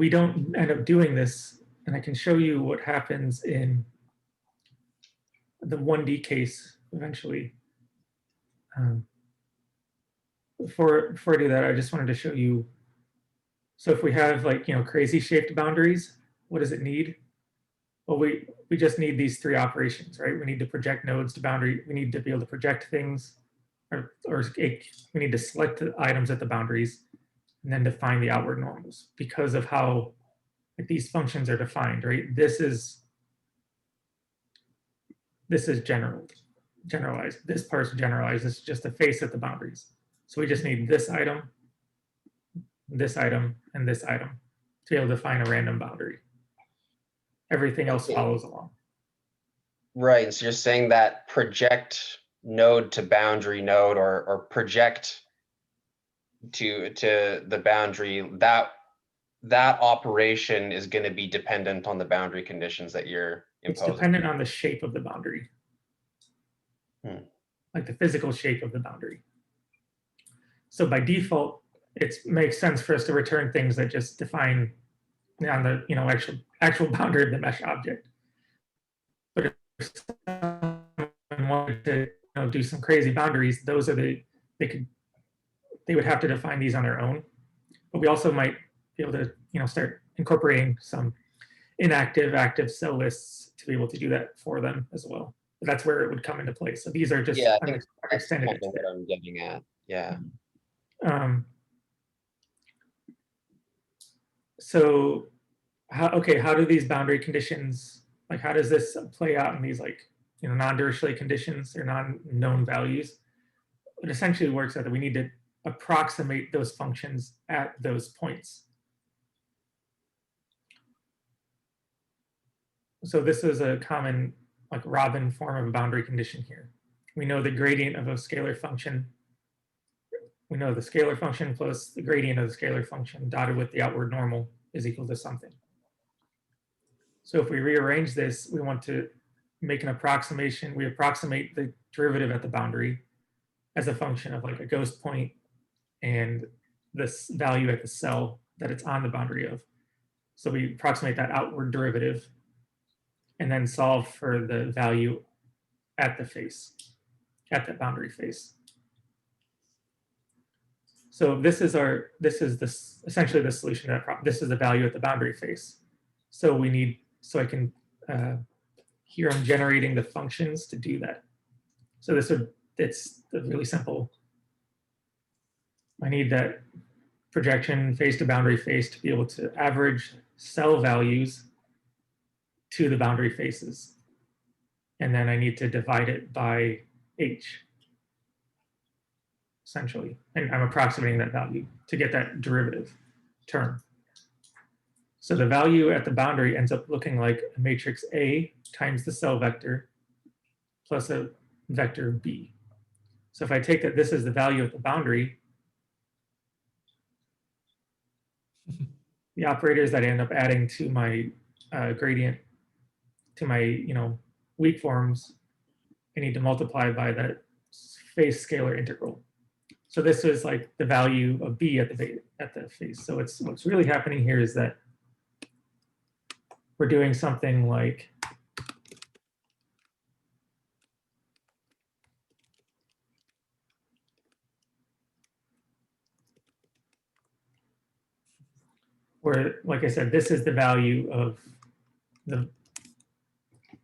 don't end up doing this, and I can show you what happens in the 1D case eventually. Before I do that, I just wanted to show you. So if we have, like, you know, crazy shaped boundaries, what does it need? Well, we just need these 3 operations, right? We need to project nodes to boundary. We need to be able to project things, or we need to select the items at the boundaries, and then define the outward normals because of how, like, these functions are defined, right? This is generalized. This part's generalized. This is just the face at the boundaries. So we just need this item, and this item to be able to define a random boundary. Everything else follows along. Right. So you're saying that project node to boundary node, or project to the boundary, that operation is going to be dependent on the boundary conditions that you're imposing. It's dependent on the shape of the boundary. Like the physical shape of the boundary. So by default, it makes sense for us to return things that just define on the, you know, actual boundary of the mesh object. But if someone wanted to, you know, do some crazy boundaries, those are they would have to define these on their own. But we also might be able to, you know, start incorporating some inactive, active cell lists to be able to do that for them as well. That's where it would come into play. So these are just Yeah, I think I've that's extended kind it. of what I'm getting at. Yeah. So how do these boundary conditions, like how does this play out in these like, you know, non-Dirichlet conditions or non-known values? It essentially works out that we need to approximate those functions at those points. So this is a common like Robin form of a boundary condition here. We know the gradient of a scalar function. We know the scalar function plus the gradient of the scalar function dotted with the outward normal is equal to something. So if we rearrange this, we want to make an approximation. We approximate the derivative at the boundary as a function of like a ghost point and this value at the cell that it's on the boundary of. So we approximate that outward derivative and then solve for the value at the face, at that boundary face. So this is essentially the solution to that problem. This is the value at the boundary face. So we need, so I can, here I'm generating the functions to do that. So it's really simple. I need that projection face to boundary face to be able to average cell values to the boundary faces. And then I need to divide it by h, essentially. And I'm approximating that value to get that derivative term. So the value at the boundary ends up looking like a matrix A times the cell vector plus a vector B. So if I take that this is the value at the boundary, the operators that I end up adding to my gradient, to my weak forms, I need to multiply by that face scalar integral. So this is like the value of B at the face. So what's really happening here is that we're doing something like where, like I said, this is the value of the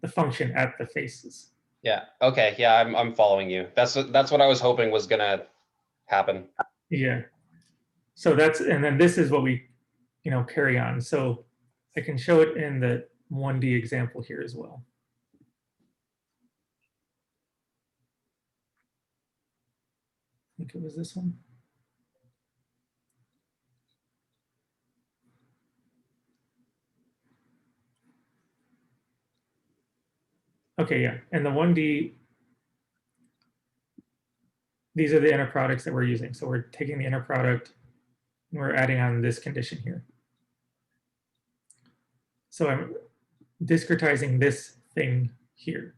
function at the faces. Yeah. Okay. Yeah, I'm following you. That's what I was hoping was gonna happen. Yeah. So and then this is what we, carry on. So I can show it in the 1D example here as well. I think it was this one. Okay, yeah. And the 1D, these are the inner products that we're using. So we're taking the inner product and we're adding on this condition here. So I'm discretizing this thing here.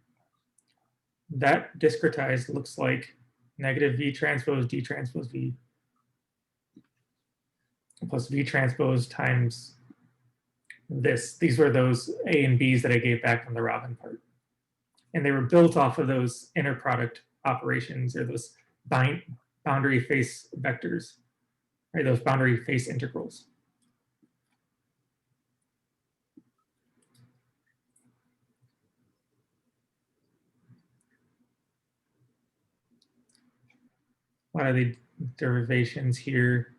That discretized looks like negative V transpose D transpose V plus V transpose times this. These were those A and B's that I gave back from the Robin part. And they were built off of those inner product operations or those boundary face vectors, right? Those boundary face integrals. A lot of the derivations here.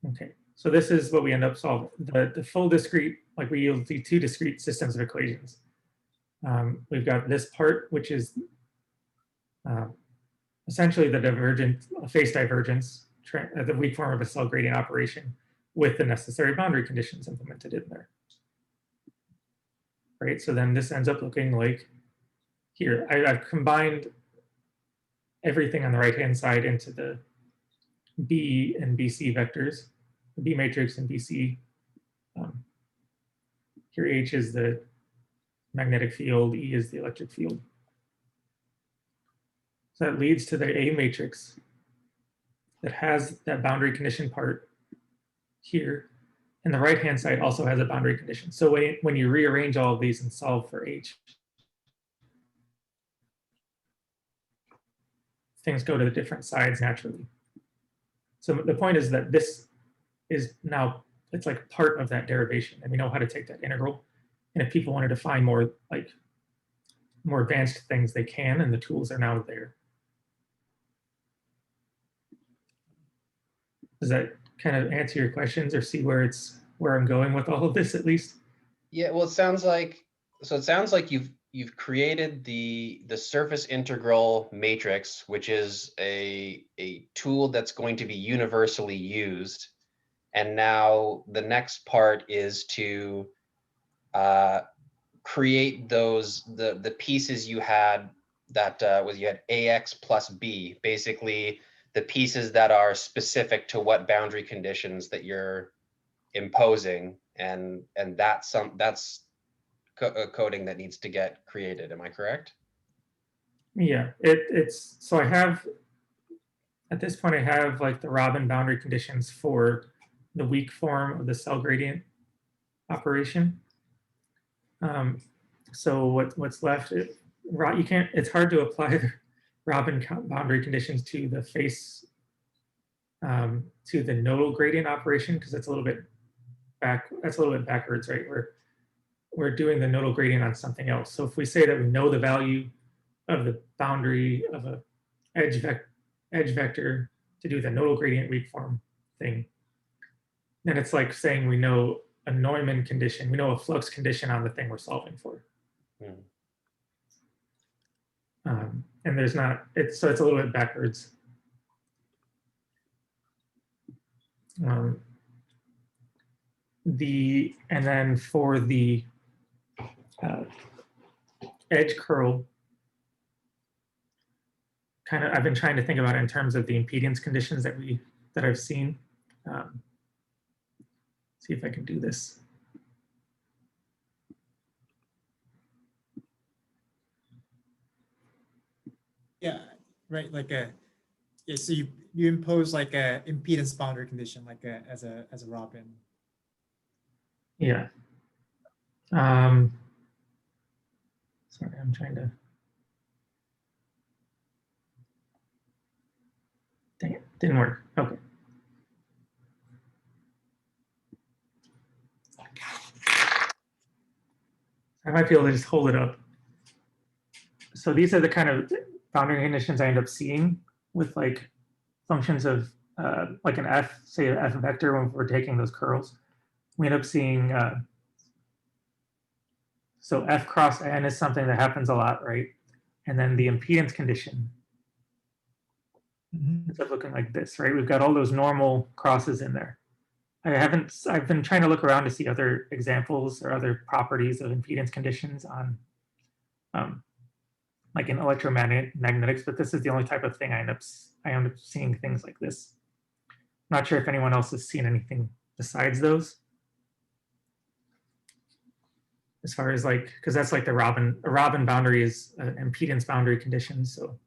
Okay, so this is what we end up solving. The full discrete, like we yield the two discrete systems of equations. We've got this part, which is essentially the divergent face divergence, the weak form of a cell gradient operation with the necessary boundary conditions implemented in there. Right, so then this ends up looking like here. I've combined everything on the right-hand side into the B and BC vectors, the B matrix and BC. Here H is the magnetic field, E is the electric field. So that leads to the A matrix that has that boundary condition part here. And the right-hand side also has a boundary condition. So when you rearrange all of these and solve for H, things go to the different sides naturally. So the point is that this is now, it's like part of that derivation and we know how to take that integral. And if people wanted to find more more advanced things they can, and the tools are now there. Does that kind of answer your questions or see where I'm going with all of this at least? Yeah, well, it sounds like you've created the surface integral matrix, which is a tool that's going to be universally used. And now the next part is to create the pieces you had that you had AX plus B, basically the pieces that are specific to what boundary conditions that you're imposing, and that's coding that needs to get created. Am I correct? Yeah, it's so I have, at this point, I have like the Robin boundary conditions for the weak form of the cell gradient operation. So what's left, you can't, it's hard to apply the Robin boundary conditions to the face, to the nodal gradient operation, because that's a little bit backwards, right? We're doing the nodal gradient on something else. So if we say that we know the value of the boundary of a edge vector to do the nodal gradient weak form thing, then it's like saying we know a Neumann condition, we know a flux condition on the thing we're solving for. And there's not, so it's a little bit backwards. And then for the edge curl, kind of, I've been trying to think about it in terms of the impedance conditions that I've seen. See if I can do this. Yeah, right. Like so you impose like a impedance boundary condition, like as a Robin. Yeah. Sorry, I'm trying to. Dang it, didn't work. Okay. I might be able to just hold it up. So these are the kind of boundary conditions I end up seeing with like functions of like an f, say an f vector when we're taking those curls. We end up seeing, so f cross n is something that happens a lot, right? And then the impedance condition ends up looking like this, right? We've got all those normal crosses in there. I've been trying to look around to see other examples or other properties of impedance conditions on like in electromagnetics, but this is the only type of thing I end up seeing things like this. I'm not sure if anyone else has seen anything besides those. As far as like, because that's like a Robin boundary is an impedance boundary condition. So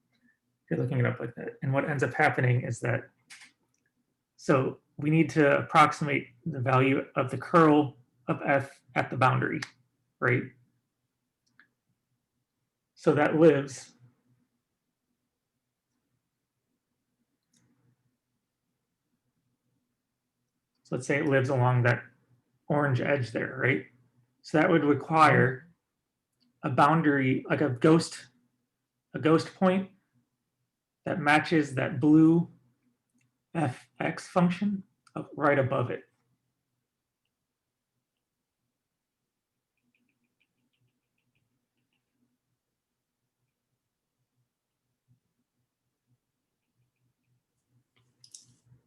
if you're looking it up like that. And what ends up happening is that, so we need to approximate the value of the curl of f at the boundary, right? So that lives. So let's say it lives along that orange edge there, right? So that would require a boundary, like a ghost point that matches that blue fx function right above it.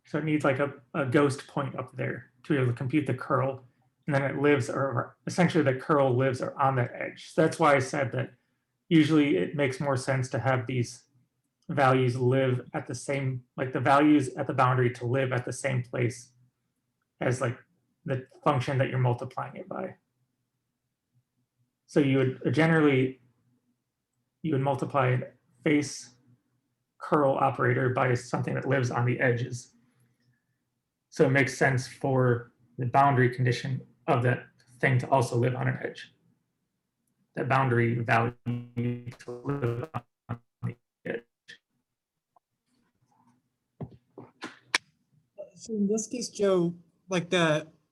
So it needs like a ghost point up there to be able to compute the curl. And then it lives, or essentially the curl lives on that edge. So that's why I said that usually it makes more sense to have these values live at the same, like the values at the boundary to live at the same place as like the function that you're multiplying it by. So you would generally, you would multiply face curl operator by something that lives on the edges. So it makes sense for the boundary condition of that thing to also live on an edge. That boundary value to live on the edge. So in this case, Joe, like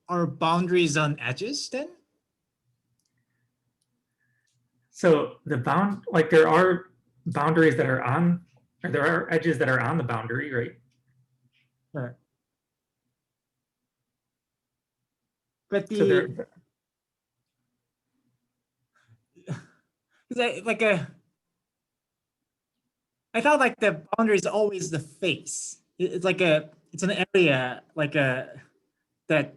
are boundaries on edges then? So like there are boundaries that are on, or there are edges that are on the boundary, right? Sure. But So there, I thought like the boundary is always the face. It's like it's an area like that like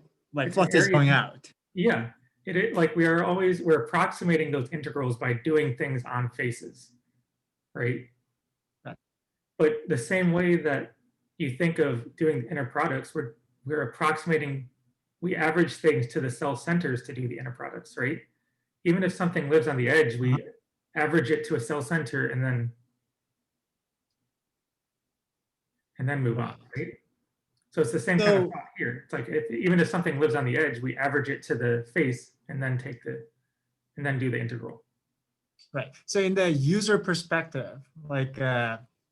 It's an flux is area- going out. yeah, like we're approximating those integrals by doing things on faces, right? Right. But the same way that you think of doing inner products, we're approximating, we average things to the cell centers to do the inner products, right? Even if something lives on the edge, we average it to a cell center and then move on, right? So it's the same kind of So- thought here. It's like even if something lives on the edge, we average it to the face and then do the integral. Right. So in the user perspective, like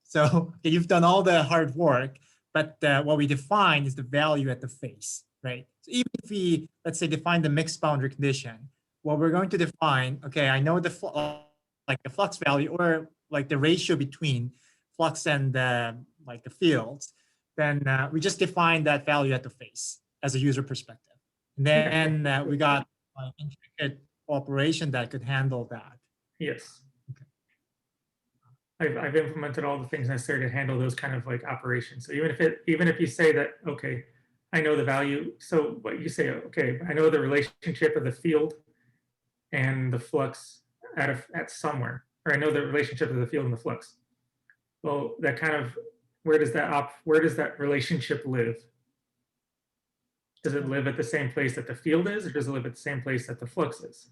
so you've done all the hard work, but what we define is the value at the face, right? So even if we, let's say, define the mixed boundary condition, what we're going to define, okay, I know the like the flux value or like the ratio between flux and like the fields, then we just define that value at the face as a user perspective. And then we got intricate operation that could handle that. Yes. I've implemented all the things necessary to handle those kind of like operations. So even if you say that, okay, I know the value. So what you say, okay, I know the relationship of the field and the flux at somewhere, or I know the relationship of the field and the flux. Well, that kind of, where does that relationship live? Does it live at the same place that the field is, or does it live at the same place that the flux is?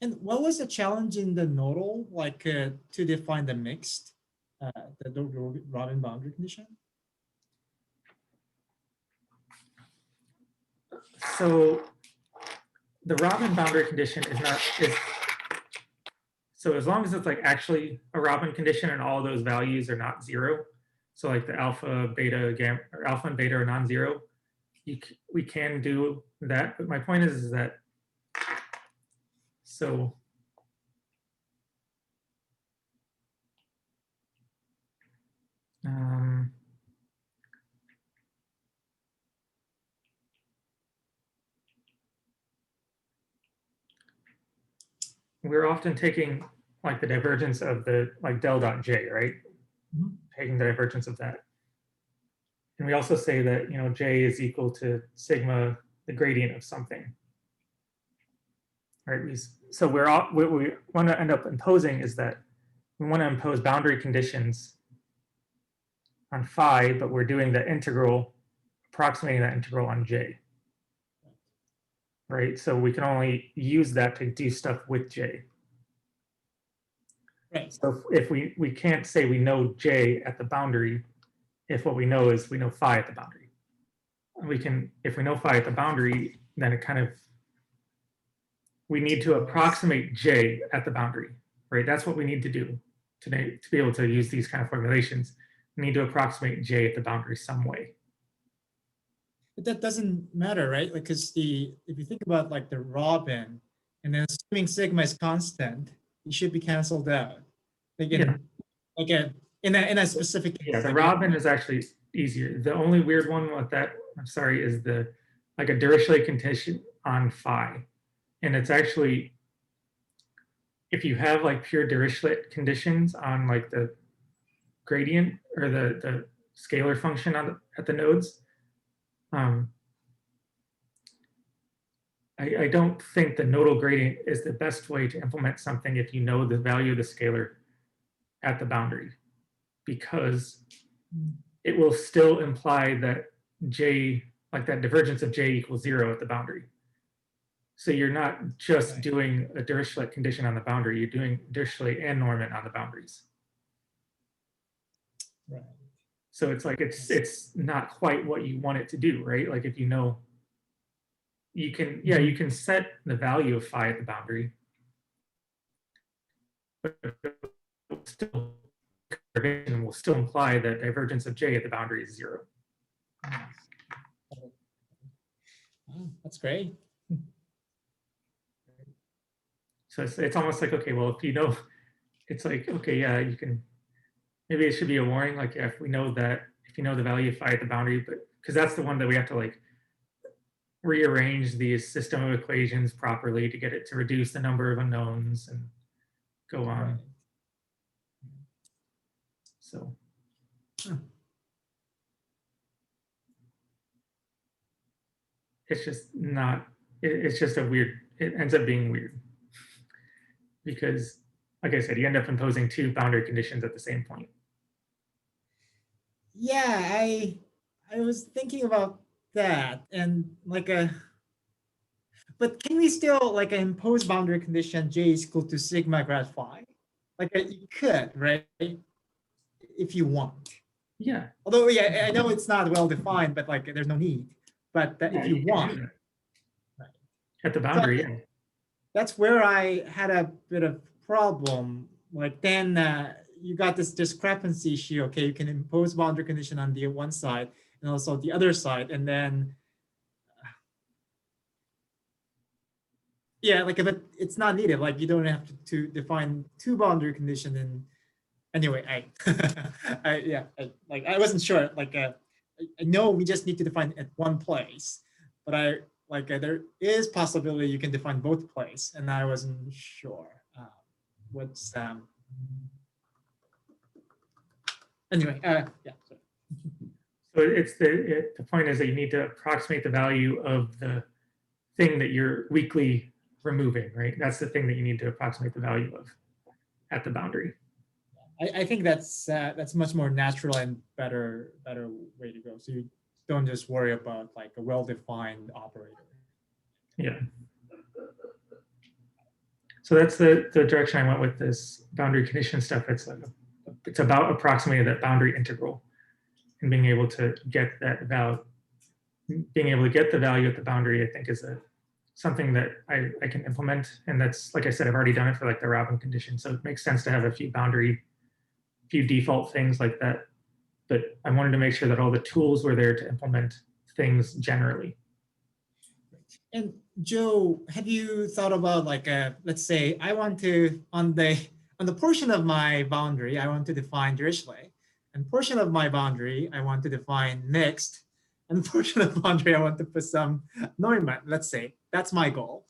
And what was the challenge in the nodal, like to define the mixed, the Robin boundary condition? So the Robin boundary condition is so as long as it's like actually a Robin condition and all those values are not zero, so like the alpha, beta, gamma, or alpha and beta are non-zero, we can do that. But my point is that so we're often taking like the divergence of the like del dot j, right? Mhm. Taking the divergence of that. And we also say that, j is equal to sigma, the gradient of something. Right? So what we want to end up imposing is that we want to impose boundary conditions on phi, but we're doing the integral, approximating that integral on j. Right? So we can only use that to do stuff with j. Right. So if we can't say we know j at the boundary, if what we know is we know phi at the boundary. We can, if we know phi at the boundary, then it kind of, we need to approximate j at the boundary, right? That's what we need to do to be able to use these kind of formulations. We need to approximate j at the boundary some way. But that doesn't matter, right? Like, because if you think about like the Robin, and then assuming sigma is constant, it should be canceled out. Again, in a specific case. Yeah, the Robin is actually easier. The only weird one with that, I'm sorry, is like a Dirichlet condition on phi. And it's actually, if you have like pure Dirichlet conditions on like the gradient or the scalar function at the nodes, I don't think the nodal gradient is the best way to implement something if you know the value of the scalar at the boundary, because it will still imply that j, like that divergence of j equals 0 at the boundary. So you're not just doing a Dirichlet condition on the boundary, you're doing Dirichlet and Norman on the boundaries. Right. So it's like it's not quite what you want it to do, right? Like if you know, you can set the value of phi at the boundary, but will still imply that divergence of j at the boundary is 0. Oh, that's great. So it's almost like, okay, well, if you know, it's like, okay, yeah, you can, maybe it should be a warning, like, yeah, if we know that, if you know the value of phi at the boundary, but because that's the one that we have to like rearrange the system of equations properly to get it to reduce the number of unknowns and go on. Right. So. It's just not, it's just a weird, it ends up being weird. Because, like I said, you end up imposing two boundary conditions at the same point. Yeah, I was thinking about that, and like but can we still like impose boundary condition j is equal to sigma grad phi? Like you could, right? If you want. Yeah. Although, yeah, I know it's not well defined, but like there's no need. But if you want, right. At the boundary, so that's where I had a bit of problem. Like then you got this discrepancy issue. Okay, you can impose boundary condition on the one side and also the other side, and then yeah, like but it's not needed. Like you don't have to define two boundary condition. And anyway, I wasn't sure. Like I know we just need to define at one place, but there is possibility you can define both place, and I wasn't sure what's anyway. Yeah. So it's the point is that you need to approximate the value of the thing that you're weakly removing, right? That's the thing that you need to approximate the value of at the boundary. I think that's much more natural and better way to go. So you don't just worry about like a well-defined operator. Yeah. So that's the direction I went with this boundary condition stuff. It's about approximating that boundary integral and being able to get that value. Being able to get the value at the boundary, I think, is something that I can implement. And that's, like I said, I've already done it for like the Robin condition. So it makes sense to have a few default things like that. But I wanted to make sure that all the tools were there to implement things generally. And Joe, have you thought about like let's say I want to on the portion of my boundary I want to define Dirichlet, and portion of my boundary I want to define mixed, and portion of the boundary I want to put some Neumann. Let's say that's my goal.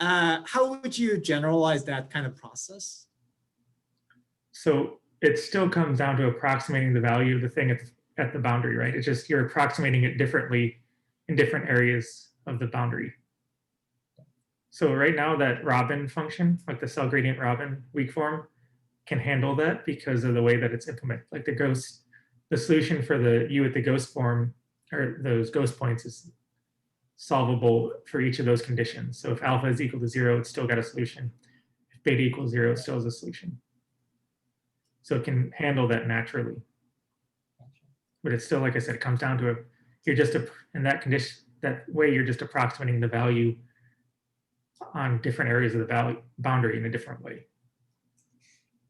How would you generalize that kind of process? So it still comes down to approximating the value of the thing at the boundary, right? It's just you're approximating it differently in different areas of the boundary. So right now that Robin function, like the cell gradient Robin weak form, can handle that because of the way that it's implemented. Like the solution for the U at the ghost form, or those ghost points, is solvable for each of those conditions. So if alpha is equal to 0, it's still got a solution. If beta equals 0, it still has a solution. So it can handle that naturally. But it's still, like I said, it comes down to in that condition, that way you're just approximating the value on different areas of the boundary in a different way.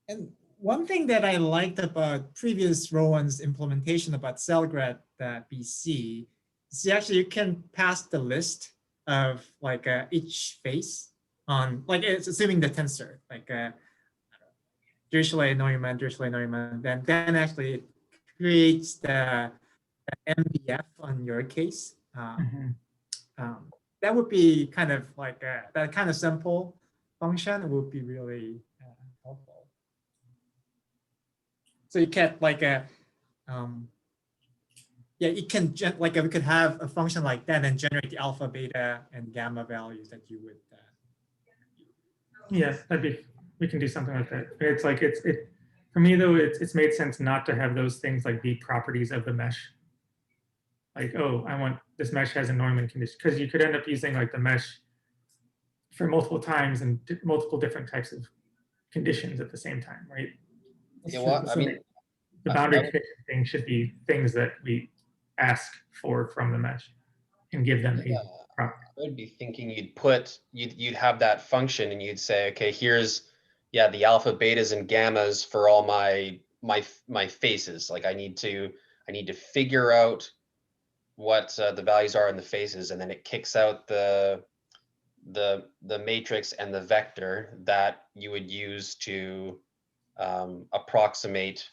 And one thing that I liked about previous Rowan's implementation about CellGrad BC is actually you can pass the list of like each face on, like it's assuming the tensor, like Dirichlet Neumann, then actually it creates the MDF on your case. That would be kind of like that kind of simple function would be really helpful. So you can like yeah, it can like we could have a function like that and generate the alpha, beta, and gamma values that you would. Yes, we can do something like that. It's like for me though, it's made sense not to have those things like be properties of the mesh. Like, oh, I want this mesh has a Neumann condition, because you could end up using like the mesh for multiple times and multiple different types of conditions at the same time, right? Yeah, well, I mean, the boundary condition thing should be things that we ask for from the mesh and give them a property. I would be thinking you'd have that function and you'd say, okay, here's the alpha, betas, and gammas for all my faces. Like I need to figure out what the values are in the faces, and then it kicks out the the matrix and the vector that you would use to approximate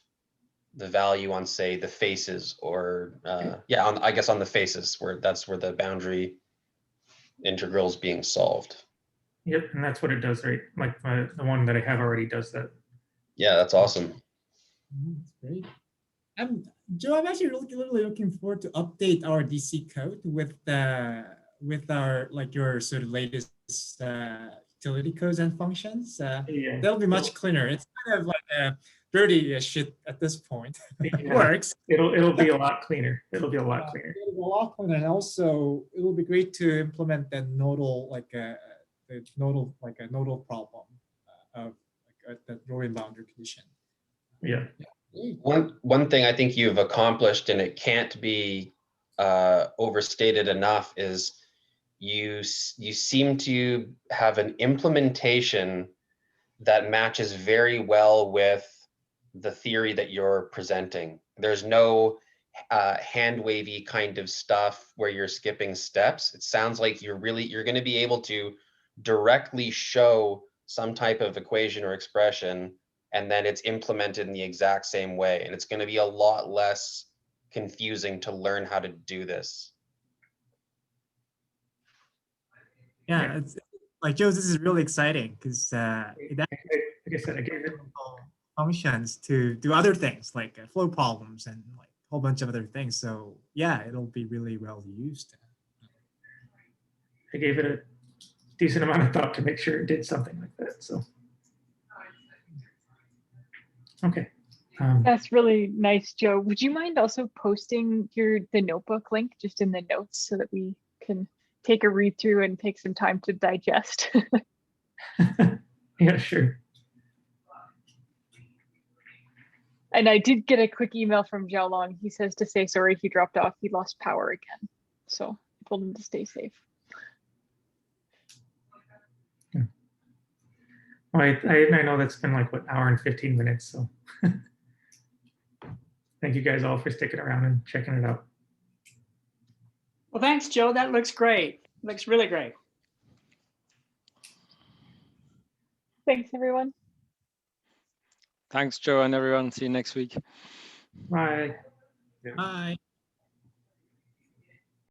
the value on, say, the faces, or yeah, I guess on the faces, that's where the boundary integral is being solved. Yep, and that's what it does, right? Like the one that I have already does that. Yeah, that's awesome. That's great. Joe, I'm actually really looking forward to update our DC code with our like your sort of latest utility codes and functions. Yeah. That'll be much cleaner. It's kind of like dirty as shit at this point. It Yeah. works. It'll be a lot cleaner. It'll be a lot cleaner. It'll be a lot cleaner, and also it'll be great to implement that nodal nodal problem of the Rowing boundary condition. Yeah. One thing I think you've accomplished, and it can't be overstated enough, is you seem to have an implementation that matches very well with the theory that you're presenting. There's no hand wavy kind of stuff where you're skipping steps. It sounds like you're going to be able to directly show some type of equation or expression, and then it's implemented in the exact same way. And it's going to be a lot less confusing to learn how to do this. Yeah, it's like Joe, this is really exciting because it Like I said, I gave it. functions to do other things like flow problems and like a whole bunch of other things. So yeah, it'll be really well used. I gave it a decent amount of thought to make sure it did something like that. So, okay. That's really nice, Joe. Would you mind also posting the notebook link just in the notes so that we can take a read through and take some time to digest? Yeah, sure. And I did get a quick email from Zhao Long. He says to say sorry he dropped off. He lost power again. So I told him to stay safe. Yeah. Well, I know that's been like, what, hour and 15 minutes. So thank you guys all for sticking around and checking it out. Well, thanks, Joe. That looks great. Looks really great. Thanks, everyone. Thanks, Joe, and everyone. See you next week. Bye. Bye.